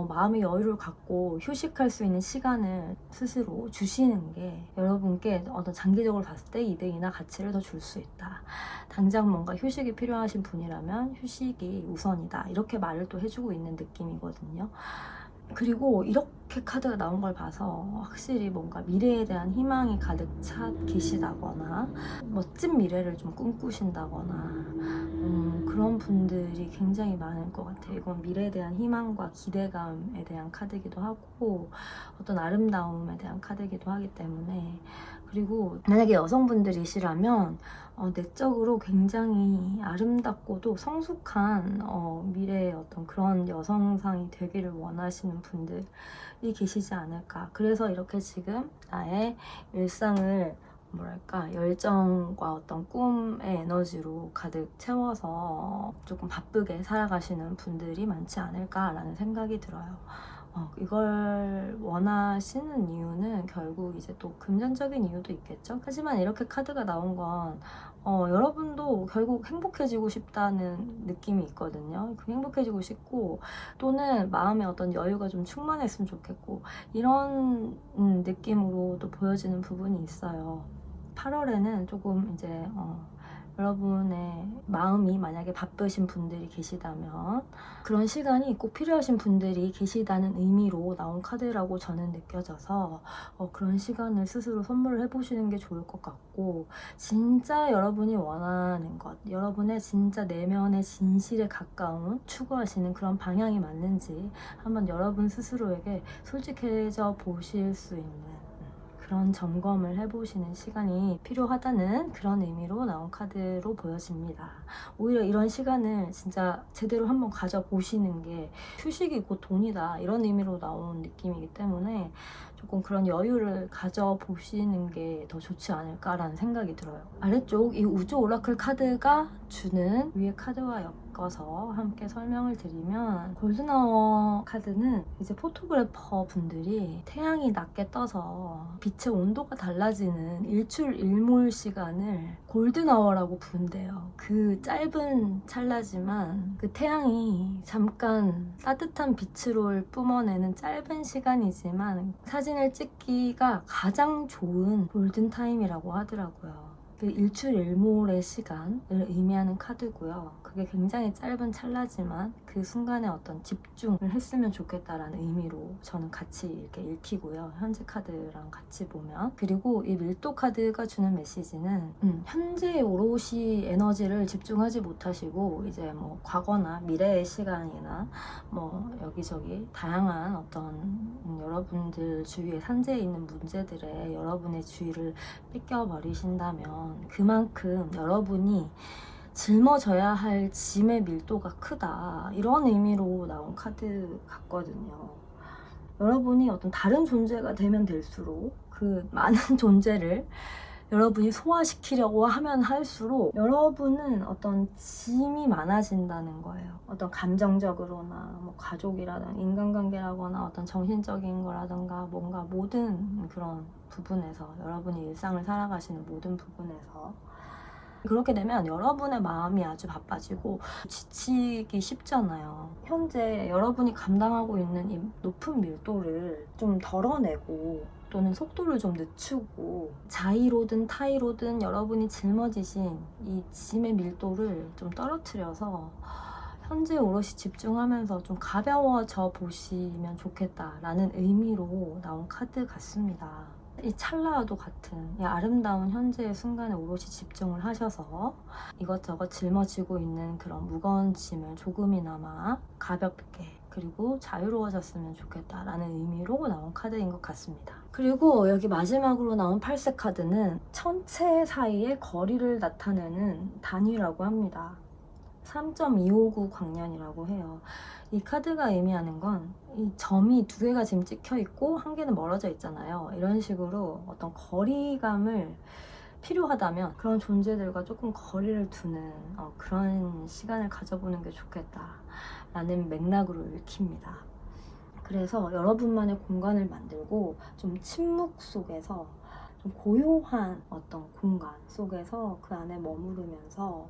마음의 여유를 갖고 휴식할 수 있는 시간을 스스로 주시는 게 여러분께 어떤 장기적으로 봤을 때 이득이나 가치를 더 줄 수 있다. 당장 뭔가 휴식이 필요하신 분이라면 휴식이 우선이다. 이렇게 말을 또 해주고 있는 느낌이거든요. 그리고 이렇게 카드가 나온 걸 봐서 확실히 뭔가 미래에 대한 희망이 가득 차 계시다거나 멋진 미래를 좀 꿈꾸신다거나 그런 분들이 굉장히 많을 것 같아요. 이건 미래에 대한 희망과 기대감에 대한 카드이기도 하고 어떤 아름다움에 대한 카드이기도 하기 때문에, 그리고 만약에 여성분들이시라면 내적으로 굉장히 아름답고도 성숙한 미래의 어떤 그런 여성상이 되기를 원하시는 분들이 계시지 않을까. 그래서 이렇게 지금 나의 일상을 열정과 어떤 꿈의 에너지로 가득 채워서 조금 바쁘게 살아가시는 분들이 많지 않을까라는 생각이 들어요. 이걸 원하시는 이유는 결국 이제 또 금전적인 이유도 있겠죠. 하지만 이렇게 카드가 나온 건 여러분도 결국 행복해지고 싶다는 느낌이 있거든요. 행복해지고 싶고 또는 마음에 어떤 여유가 좀 충만했으면 좋겠고 이런 느낌으로도 보여지는 부분이 있어요. 8월에는 조금 이제 여러분의 마음이 만약에 바쁘신 분들이 계시다면 그런 시간이 꼭 필요하신 분들이 계시다는 의미로 나온 카드라고 저는 느껴져서 그런 시간을 스스로 선물을 해보시는 게 좋을 것 같고, 진짜 여러분이 원하는 것, 여러분의 진짜 내면의 진실에 가까운 추구하시는 그런 방향이 맞는지 한번 여러분 스스로에게 솔직해져 보실 수 있는 그런 점검을 해보시는 시간이 필요하다는 그런 의미로 나온 카드로 보여집니다. 오히려 이런 시간을 진짜 제대로 한번 가져보시는 게 휴식이 곧 돈이다 이런 의미로 나온 느낌이기 때문에 조금 그런 여유를 가져보시는 게 더 좋지 않을까라는 생각이 들어요. 아래쪽 이 우주 오라클 카드가 주는 위의 카드와 엮어서 함께 설명을 드리면, 골든아워 카드는 이제 포토그래퍼 분들이 태양이 낮게 떠서 빛의 온도가 달라지는 일출일몰 시간을 골든아워라고 부른대요. 그 짧은 찰나지만 그 태양이 잠깐 따뜻한 빛으로 뿜어내는 짧은 시간이지만 사진을 찍기가 가장 좋은 골든타임이라고 하더라고요. 그 일출일몰의 시간을 의미하는 카드고요. 그게 굉장히 짧은 찰나지만 그 순간에 어떤 집중을 했으면 좋겠다라는 의미로 저는 같이 이렇게 읽히고요. 현재 카드랑 같이 보면. 그리고 이 밀도 카드가 주는 메시지는 현재에 오롯이 에너지를 집중하지 못하시고 이제 뭐 과거나 미래의 시간이나 뭐 여기저기 다양한 어떤 여러분들 주위에 산재해 있는 문제들에 여러분의 주의를 뺏겨버리신다면 뭐냐면 그만큼 여러분이 짊어져야 할 짐의 밀도가 크다, 이런 의미로 나온 카드 같거든요. 여러분이 어떤 다른 존재가 되면 될수록 그 많은 존재를 여러분이 소화시키려고 하면 할수록 여러분은 어떤 짐이 많아진다는 거예요. 어떤 감정적으로나 뭐 가족이라든가 인간관계라거나 어떤 정신적인 거라든가 뭔가 모든 그런 부분에서, 여러분이 일상을 살아가시는 모든 부분에서 그렇게 되면 여러분의 마음이 아주 바빠지고 지치기 쉽잖아요. 현재 여러분이 감당하고 있는 이 높은 밀도를 좀 덜어내고 또는 속도를 좀 늦추고 자의로든 타의로든 여러분이 짊어지신 이 짐의 밀도를 좀 떨어뜨려서 현재 오롯이 집중하면서 좀 가벼워져 보시면 좋겠다라는 의미로 나온 카드 같습니다. 이 찰나와도 같은 이 아름다운 현재의 순간에 오롯이 집중을 하셔서 이것저것 짊어지고 있는 그런 무거운 짐을 조금이나마 가볍게 그리고 자유로워졌으면 좋겠다라는 의미로 나온 카드인 것 같습니다. 그리고 여기 마지막으로 나온 8색 카드는 천체 사이의 거리를 나타내는 단위라고 합니다. 3.259 광년이라고 해요. 이 카드가 의미하는 건 이 점이 두 개가 지금 찍혀 있고 한 개는 멀어져 있잖아요. 이런 식으로 어떤 거리감을 필요하다면 그런 존재들과 조금 거리를 두는 그런 시간을 가져보는 게 좋겠다라는 맥락으로 읽힙니다. 그래서 여러분만의 공간을 만들고 좀 침묵 속에서 좀 고요한 어떤 공간 속에서 그 안에 머무르면서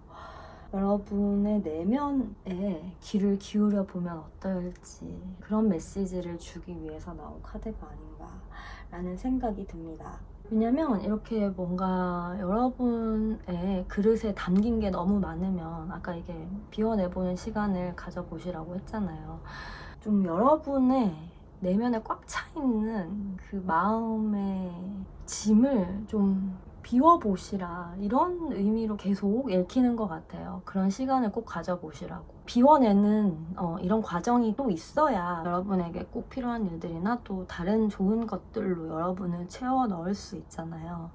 여러분의 내면에 귀를 기울여 보면 어떨지, 그런 메시지를 주기 위해서 나온 카드가 아닌가라는 생각이 듭니다. 왜냐면 이렇게 뭔가 여러분의 그릇에 담긴 게 너무 많으면, 아까 이게 비워내보는 시간을 가져보시라고 했잖아요. 좀 여러분의 내면에 꽉 차 있는 그 마음의 짐을 좀 비워보시라, 이런 의미로 계속 읽히는 것 같아요. 그런 시간을 꼭 가져보시라고. 비워내는 이런 과정이 또 있어야 여러분에게 꼭 필요한 일들이나 또 다른 좋은 것들로 여러분을 채워 넣을 수 있잖아요.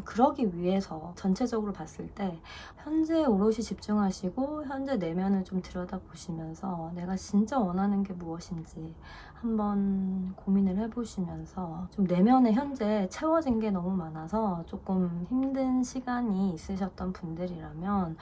그러기 위해서 전체적으로 봤을 때 현재 오롯이 집중하시고 현재 내면을 좀 들여다보시면서 내가 진짜 원하는 게 무엇인지 한번 고민을 해보시면서, 좀 내면에 현재 채워진 게 너무 많아서 조금 힘든 시간이 있으셨던 분들이라면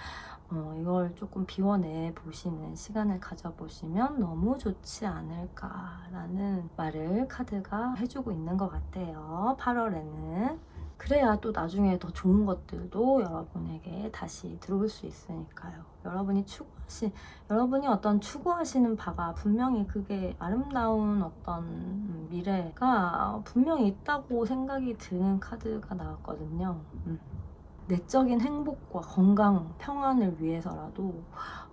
이걸 조금 비워내 보시는 시간을 가져보시면 너무 좋지 않을까라는 말을 카드가 해주고 있는 것 같아요. 8월에는. 그래야 또 나중에 더 좋은 것들도 여러분에게 다시 들어올 수 있으니까요. 여러분이 어떤 추구하시는 바가 분명히 그게 아름다운 어떤 미래가 분명히 있다고 생각이 드는 카드가 나왔거든요. 내적인 행복과 건강, 평안을 위해서라도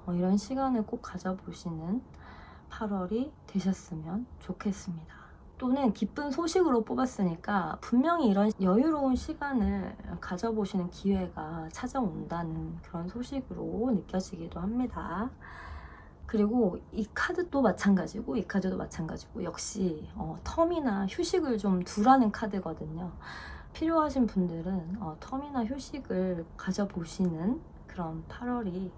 이런 시간을 꼭 가져보시는 8월이 되셨으면 좋겠습니다. 또는 기쁜 소식으로 뽑았으니까 분명히 이런 여유로운 시간을 가져보시는 기회가 찾아온다는 그런 소식으로 느껴지기도 합니다. 그리고 이 카드도 마찬가지고 이 카드도 마찬가지고 역시 텀이나 휴식을 좀 두라는 카드거든요. 필요하신 분들은 텀이나 휴식을 가져보시는 그런 8월이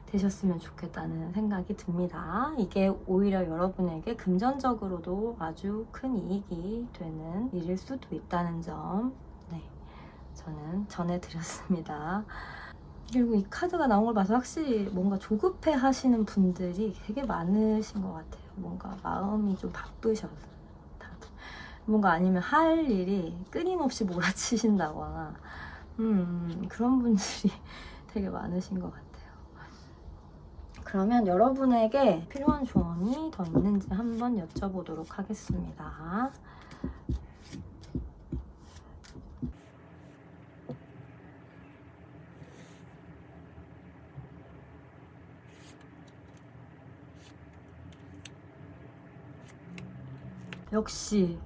되셨으면 좋겠다는 생각이 듭니다. 이게 오히려 여러분에게 금전적으로도 아주 큰 이익이 되는 일일 수도 있다는 점, 저는 전해드렸습니다. 그리고 이 카드가 나온 걸 봐서 확실히 뭔가 조급해 하시는 분들이 되게 많으신 것 같아요. 뭔가 마음이 좀 바쁘셔서 다들. 뭔가 아니면 할 일이 끊임없이 몰아치신다거나 그런 분들이 되게 많으신 것 같아요. 그러면 여러분에게 필요한 조언이 더 있는지 한번 여쭤보도록 하겠습니다. 역시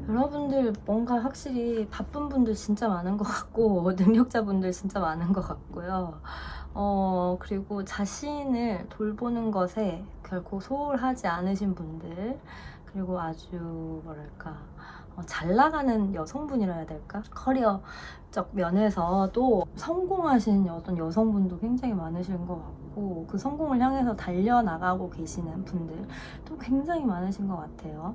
여러분들 뭔가 확실히 바쁜 분들 진짜 많은 것 같고 능력자분들 진짜 많은 것 같고요. 그리고 자신을 돌보는 것에 결코 소홀하지 않으신 분들, 그리고 아주 뭐랄까 잘 나가는 여성분이라 해야 될까? 커리어적 면에서도 성공하신 어떤 여성분도 굉장히 많으신 것 같고 그 성공을 향해서 달려나가고 계시는 분들도 굉장히 많으신 것 같아요.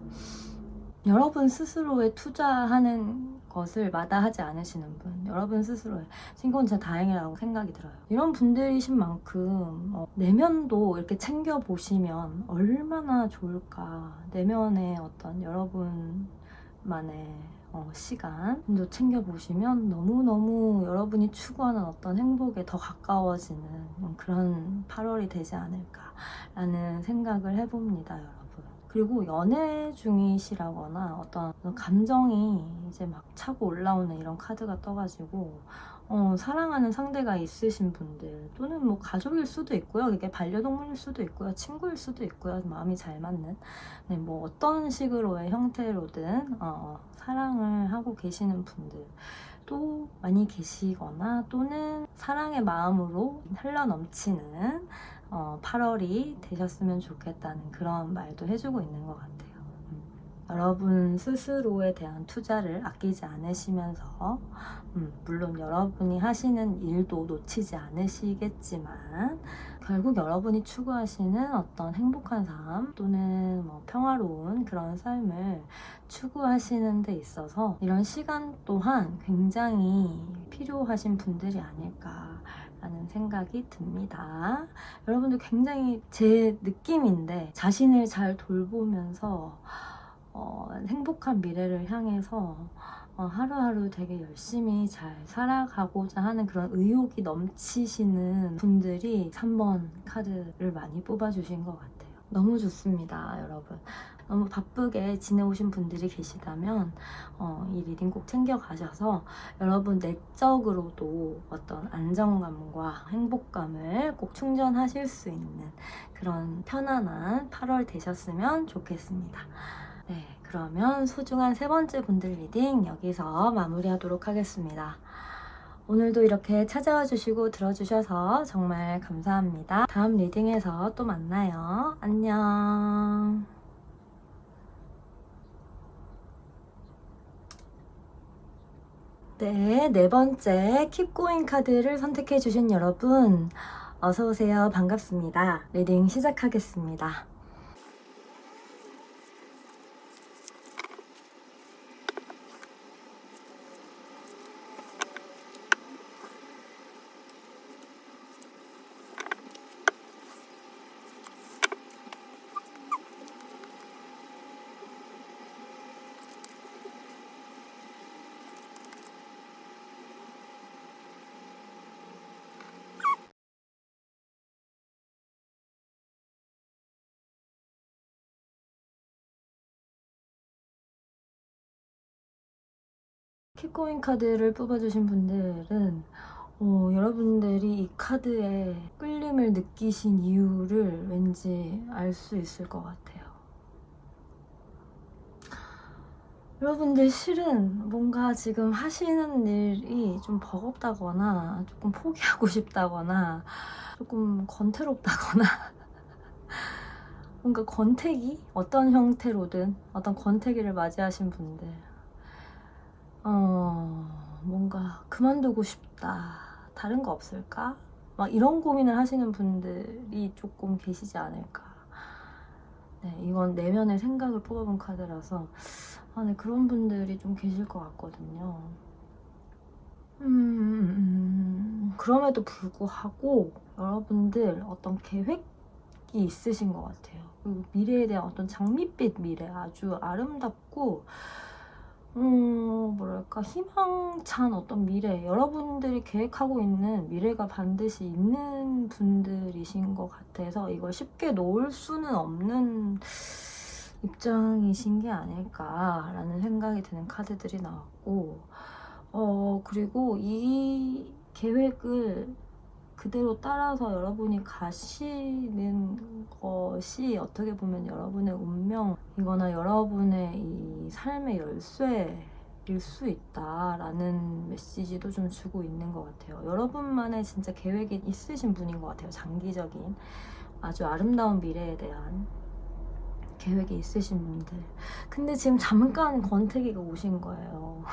여러분 스스로에 투자하는 것을 마다하지 않으시는 분, 여러분 스스로에 그건 진짜 다행이라고 생각이 들어요. 이런 분들이신 만큼 내면도 이렇게 챙겨보시면 얼마나 좋을까. 내면의 어떤 여러분만의 시간도 챙겨보시면 너무너무 여러분이 추구하는 어떤 행복에 더 가까워지는 그런 8월이 되지 않을까라는 생각을 해봅니다, 여러분. 그리고 연애 중이시라거나 어떤 감정이 이제 막 차고 올라오는 이런 카드가 떠가지고 사랑하는 상대가 있으신 분들 또는 뭐 가족일 수도 있고요. 이게 반려동물일 수도 있고요. 친구일 수도 있고요. 마음이 잘 맞는 네, 뭐 어떤 식으로의 형태로든 사랑을 하고 계시는 분들 또 많이 계시거나 또는 사랑의 마음으로 흘러넘치는 8월이 되셨으면 좋겠다는 그런 말도 해주고 있는 것 같아요. 여러분 스스로에 대한 투자를 아끼지 않으시면서 물론 여러분이 하시는 일도 놓치지 않으시겠지만 결국 여러분이 추구하시는 어떤 행복한 삶 또는 뭐 평화로운 그런 삶을 추구하시는 데 있어서 이런 시간 또한 굉장히 필요하신 분들이 아닐까 라는 생각이 듭니다. 여러분들 굉장히 제 느낌인데 자신을 잘 돌보면서 행복한 미래를 향해서 하루하루 되게 열심히 잘 살아가고자 하는 그런 의욕이 넘치시는 분들이 3번 카드를 많이 뽑아주신 것 같아요. 너무 좋습니다, 여러분. 너무 바쁘게 지내오신 분들이 계시다면 이 리딩 꼭 챙겨가셔서 여러분 내적으로도 어떤 안정감과 행복감을 꼭 충전하실 수 있는 그런 편안한 8월 되셨으면 좋겠습니다. 네, 그러면 소중한 3번째 분들 리딩 여기서 마무리하도록 하겠습니다. 오늘도 이렇게 찾아와 주시고 들어주셔서 정말 감사합니다. 다음 리딩에서 또 만나요. 안녕. 네, 4번째 Keep Going 카드를 선택해 주신 여러분 어서오세요. 반갑습니다. 리딩 시작하겠습니다. 킵고잉 카드를 뽑아주신 분들은 여러분들이 이 카드에 끌림을 느끼신 이유를 왠지 알 수 있을 것 같아요. 여러분들 실은 뭔가 지금 하시는 일이 좀 버겁다거나 조금 포기하고 싶다거나 조금 권태롭다거나 뭔가 권태기? 어떤 형태로든 어떤 권태기를 맞이하신 분들 뭔가 그만두고 싶다. 다른 거 없을까? 막 이런 고민을 하시는 분들이 조금 계시지 않을까. 네, 이건 내면의 생각을 뽑아본 카드라서 네, 그런 분들이 좀 계실 것 같거든요. 그럼에도 불구하고 여러분들 어떤 계획이 있으신 것 같아요. 그리고 미래에 대한 어떤 장밋빛 미래, 아주 아름답고 뭐랄까 희망찬 어떤 미래, 여러분들이 계획하고 있는 미래가 반드시 있는 분들이신 것 같아서 이걸 쉽게 놓을 수는 없는 입장이신 게 아닐까라는 생각이 드는 카드들이 나왔고 그리고 이 계획을 그대로 따라서 여러분이 가시는 것이 어떻게 보면 여러분의 운명이거나 여러분의 이 삶의 열쇠일 수 있다라는 메시지도 좀 주고 있는 것 같아요. 여러분만의 진짜 계획이 있으신 분인 것 같아요. 장기적인 아주 아름다운 미래에 대한 계획이 있으신 분들. 근데 지금 잠깐 권태기가 오신 거예요.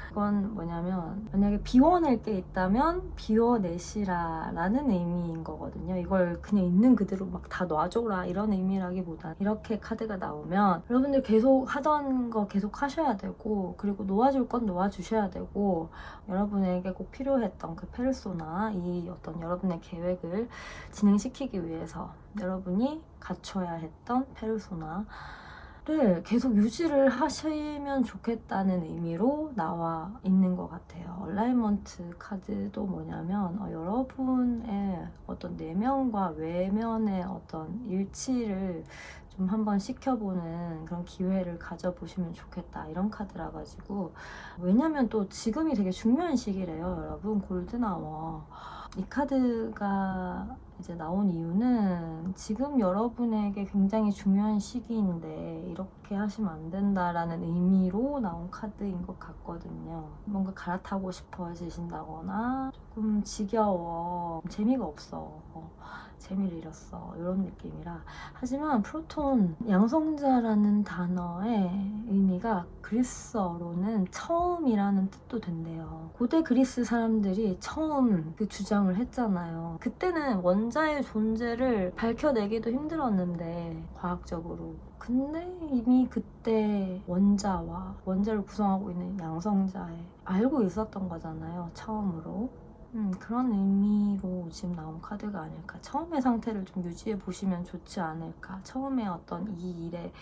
그건 뭐냐면 만약에 비워낼 게 있다면 비워내시라 라는 의미인 거거든요. 이걸 그냥 있는 그대로 막 다 놔줘라 이런 의미라기보다 이렇게 카드가 나오면 여러분들 계속 하던 거 계속 하셔야 되고, 그리고 놓아줄 건 놓아주셔야 되고, 여러분에게 꼭 필요했던 그 페르소나, 이 어떤 여러분의 계획을 진행시키기 위해서 여러분이 갖춰야 했던 페르소나 를 계속 유지를 하시면 좋겠다는 의미로 나와 있는 것 같아요. 얼라이먼트 카드도 뭐냐면 여러분의 어떤 내면과 외면의 어떤 일치를 좀 한번 시켜보는 그런 기회를 가져보시면 좋겠다, 이런 카드라 가지고. 왜냐면 또 지금이 되게 중요한 시기래요, 여러분. 골든아워. 이 카드가 이제 나온 이유는 지금 여러분에게 굉장히 중요한 시기인데 이렇게 하시면 안 된다라는 의미로 나온 카드인 것 같거든요. 뭔가 갈아타고 싶어지신다거나 조금 지겨워, 재미가 없어, 재미를 잃었어, 이런 느낌이라. 하지만 프로톤 양성자라는 단어의 의미가 그리스어로는 처음이라는 뜻도 된대요. 고대 그리스 사람들이 처음 그 주장을 했잖아요. 그때는 원자의 존재를 밝혀내기도 힘들었는데 과학적으로. 근데 이미 그때 원자를 구성하고 있는 양성자에 알고 있었던 거잖아요, 처음으로. 그런 의미로 지금 나온 카드가 아닐까. 처음의 상태를 좀 유지해 보시면 좋지 않을까. 처음에 어떤 이 일에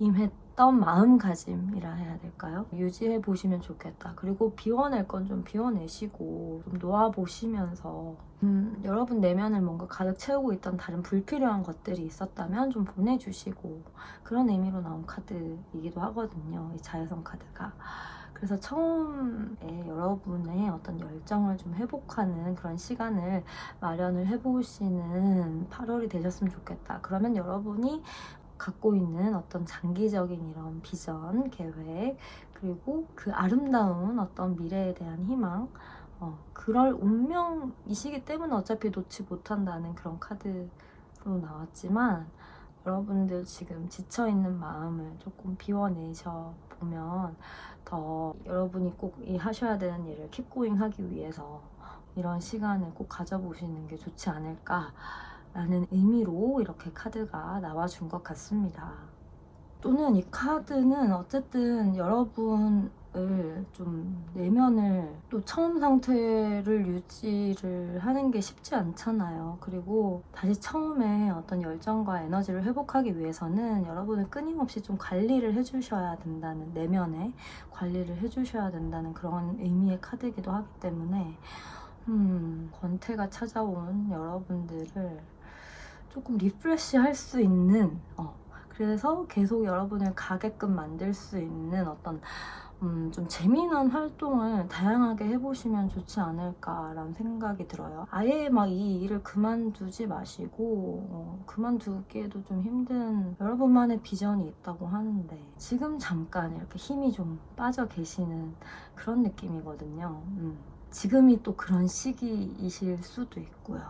임했던 마음가짐이라 해야 될까요? 유지해 보시면 좋겠다. 그리고 비워낼 건 좀 비워내시고 좀 놓아보시면서 여러분 내면을 뭔가 가득 채우고 있던 다른 불필요한 것들이 있었다면 좀 보내주시고, 그런 의미로 나온 카드이기도 하거든요, 이 자외선 카드가. 그래서 처음에 여러분의 어떤 열정을 좀 회복하는 그런 시간을 마련을 해보시는 8월이 되셨으면 좋겠다. 그러면 여러분이 갖고 있는 어떤 장기적인 이런 비전, 계획, 그리고 그 아름다운 어떤 미래에 대한 희망, 그럴 운명이시기 때문에 어차피 놓지 못한다는 그런 카드로 나왔지만, 여러분들 지금 지쳐있는 마음을 조금 비워내셔 보면 더 여러분이 꼭 이 하셔야 되는 일을 킵고잉 하기 위해서 이런 시간을 꼭 가져보시는 게 좋지 않을까 라는 의미로 이렇게 카드가 나와준 것 같습니다. 또는 이 카드는 어쨌든 여러분을 좀 내면을 또 처음 상태를 유지를 하는 게 쉽지 않잖아요. 그리고 다시 처음에 어떤 열정과 에너지를 회복하기 위해서는 여러분을 끊임없이 좀 관리를 해주셔야 된다는, 내면에 관리를 해주셔야 된다는 그런 의미의 카드이기도 하기 때문에 권태가 찾아온 여러분들을 조금 리프레시 할 수 있는, 그래서 계속 여러분을 가게끔 만들 수 있는 어떤 좀 재미난 활동을 다양하게 해보시면 좋지 않을까라는 생각이 들어요. 아예 막 이 일을 그만두지 마시고, 그만두기에도 좀 힘든 여러분만의 비전이 있다고 하는데 지금 잠깐 이렇게 힘이 좀 빠져 계시는 그런 느낌이거든요. 지금이 또 그런 시기이실 수도 있고요.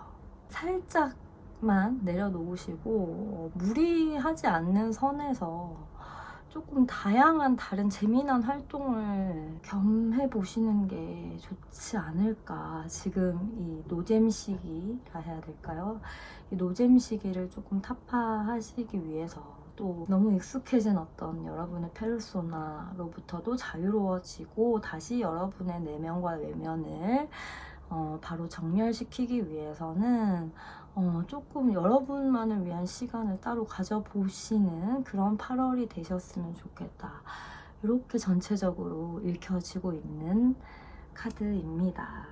살짝만 내려놓으시고 무리하지 않는 선에서 조금 다양한 다른 재미난 활동을 겸해 보시는 게 좋지 않을까. 지금 이 노잼 시기라 해야 될까요? 이 노잼 시기를 조금 타파하시기 위해서, 또 너무 익숙해진 어떤 여러분의 페르소나로부터도 자유로워지고 다시 여러분의 내면과 외면을 바로 정렬시키기 위해서는 조금 여러분만을 위한 시간을 따로 가져보시는 그런 8월이 되셨으면 좋겠다. 이렇게 전체적으로 읽혀지고 있는 카드입니다.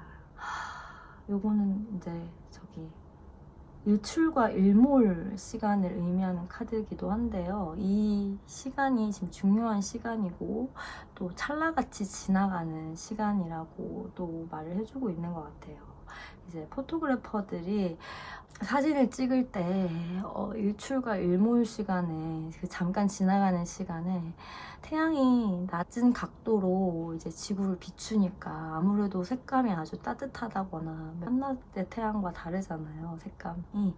요거는 이제 일출과 일몰 시간을 의미하는 카드이기도 한데요. 이 시간이 지금 중요한 시간이고 또 찰나같이 지나가는 시간이라고 또 말을 해주고 있는 것 같아요. 이제 포토그래퍼들이 사진을 찍을 때 일출과 일몰 시간에, 그 잠깐 지나가는 시간에 태양이 낮은 각도로 이제 지구를 비추니까 아무래도 색감이 아주 따뜻하다거나, 한낮의 태양과 다르잖아요, 색감이.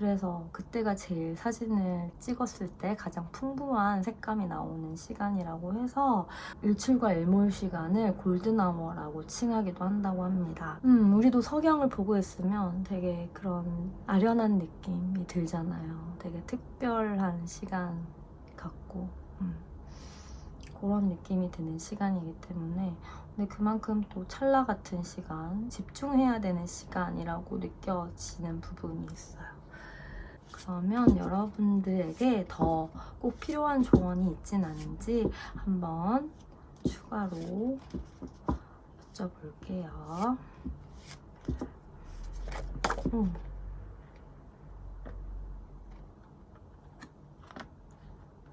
그래서 그때가 제일 사진을 찍었을 때 가장 풍부한 색감이 나오는 시간이라고 해서 일출과 일몰 시간을 골든아워라고 칭하기도 한다고 합니다. 우리도 석양을 보고 있으면 되게 그런 아련한 느낌이 들잖아요. 되게 특별한 시간 같고 그런 느낌이 드는 시간이기 때문에 근데 그만큼 또 찰나 같은 시간, 집중해야 되는 시간이라고 느껴지는 부분이 있어요. 그러면 여러분들에게 더 꼭 필요한 조언이 있진 않은지 한번 추가로 여쭤볼게요.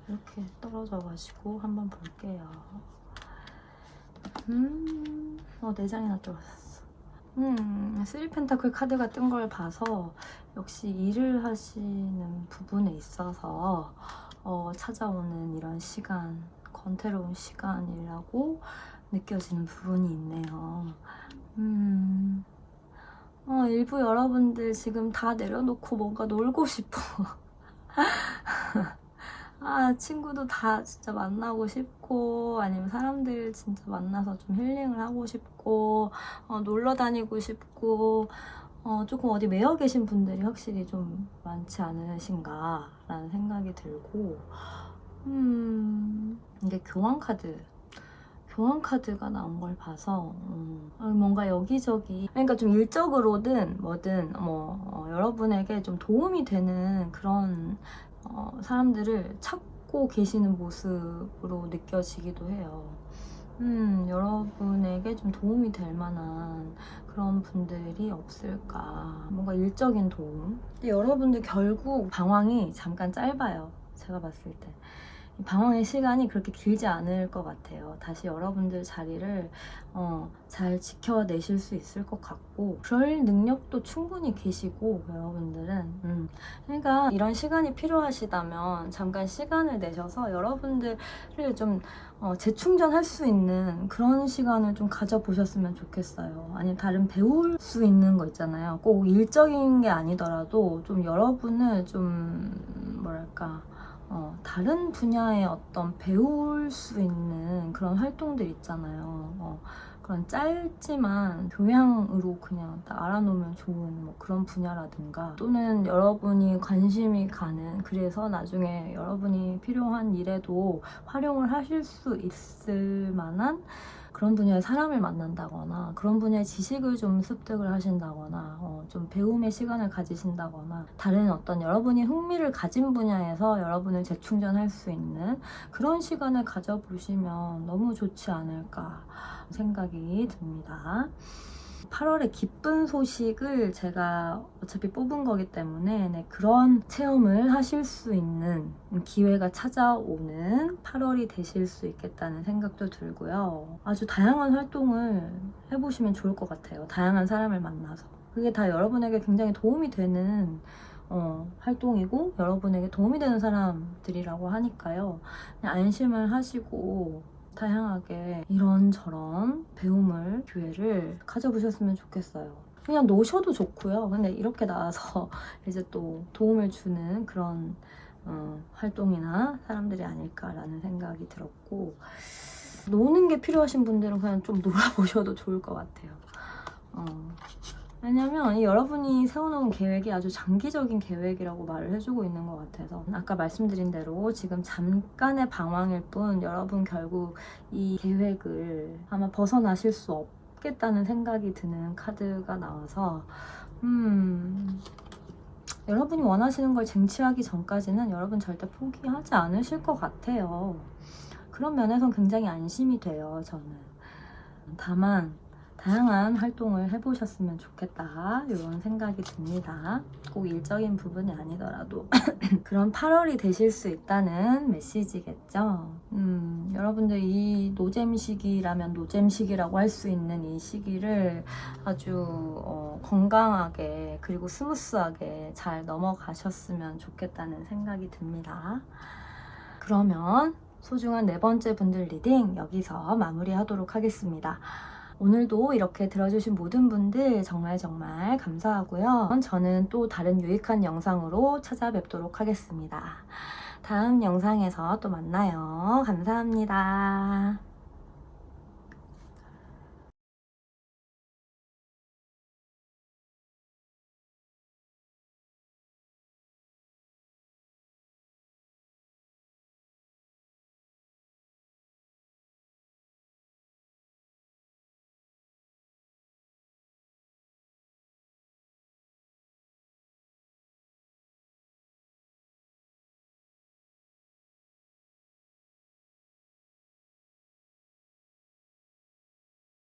이렇게 떨어져가지고 한번 볼게요. 4장이나 떨어졌어. 3펜타클 카드가 뜬 걸 봐서 역시 일을 하시는 부분에 있어서 찾아오는 이런 시간, 권태로운 시간이라고 느껴지는 부분이 있네요. 일부 여러분들 지금 다 내려놓고 뭔가 놀고 싶어. 친구도 다 진짜 만나고 싶고 아니면 사람들 진짜 만나서 좀 힐링을 하고 싶고 놀러 다니고 싶고 조금 어디 매여 계신 분들이 확실히 좀 많지 않으신가 라는 생각이 들고 이게 교환카드가 나온 걸 봐서 뭔가 여기저기 그러니까 좀 일적으로든 뭐든 여러분에게 좀 도움이 되는 그런 사람들을 찾고 계시는 모습으로 느껴지기도 해요. 여러분에게 좀 도움이 될 만한 그런 분들이 없을까. 뭔가 일적인 도움. 근데 여러분들 결국 방황이 잠깐 짧아요. 제가 봤을 때. 방황의 시간이 그렇게 길지 않을 것 같아요. 다시 여러분들 자리를 잘 지켜내실 수 있을 것 같고 그럴 능력도 충분히 계시고 여러분들은 그러니까 이런 시간이 필요하시다면 잠깐 시간을 내셔서 여러분들을 좀 재충전할 수 있는 그런 시간을 좀 가져보셨으면 좋겠어요. 아니면 다른 배울 수 있는 거 있잖아요. 꼭 일적인 게 아니더라도 좀 여러분을 좀 뭐랄까 다른 분야의 어떤 배울 수 있는 그런 활동들 있잖아요. 그런 짧지만 교양으로 그냥 딱 알아놓으면 좋은 뭐 그런 분야라든가 또는 여러분이 관심이 가는 그래서 나중에 여러분이 필요한 일에도 활용을 하실 수 있을 만한 그런 분야의 사람을 만난다거나 그런 분야의 지식을 좀 습득을 하신다거나 좀 배움의 시간을 가지신다거나 다른 어떤 여러분이 흥미를 가진 분야에서 여러분을 재충전할 수 있는 그런 시간을 가져보시면 너무 좋지 않을까 생각이 듭니다. 8월에 기쁜 소식을 제가 어차피 뽑은 거기 때문에 그런 체험을 하실 수 있는 기회가 찾아오는 8월이 되실 수 있겠다는 생각도 들고요. 아주 다양한 활동을 해보시면 좋을 것 같아요. 다양한 사람을 만나서. 그게 다 여러분에게 굉장히 도움이 되는 활동이고 여러분에게 도움이 되는 사람들이라고 하니까요. 그냥 안심을 하시고 다양하게 이런저런 배움을 기회를 가져보셨으면 좋겠어요. 그냥 노셔도 좋고요. 근데 이렇게 나와서 이제 또 도움을 주는 그런 활동이나 사람들이 아닐까라는 생각이 들었고 노는 게 필요하신 분들은 그냥 좀 놀아보셔도 좋을 것 같아요. 왜냐면 여러분이 세워놓은 계획이 아주 장기적인 계획이라고 말을 해주고 있는 것 같아서 아까 말씀드린 대로 지금 잠깐의 방황일 뿐 여러분 결국 이 계획을 아마 벗어나실 수 없겠다는 생각이 드는 카드가 나와서 여러분이 원하시는 걸 쟁취하기 전까지는 여러분 절대 포기하지 않으실 것 같아요. 그런 면에선 굉장히 안심이 돼요, 저는. 다만 다양한 활동을 해보셨으면 좋겠다 이런 생각이 듭니다. 꼭 일적인 부분이 아니더라도 그런 8월이 되실 수 있다는 메시지겠죠. 여러분들 이 노잼 시기라면 노잼 시기라고 할 수 있는 이 시기를 아주 건강하게 그리고 스무스하게 잘 넘어가셨으면 좋겠다는 생각이 듭니다. 그러면 소중한 4번째 분들 리딩 여기서 마무리하도록 하겠습니다. 오늘도 이렇게 들어주신 모든 분들 정말 감사하고요. 저는 또 다른 유익한 영상으로 찾아뵙도록 하겠습니다. 다음 영상에서 또 만나요. 감사합니다.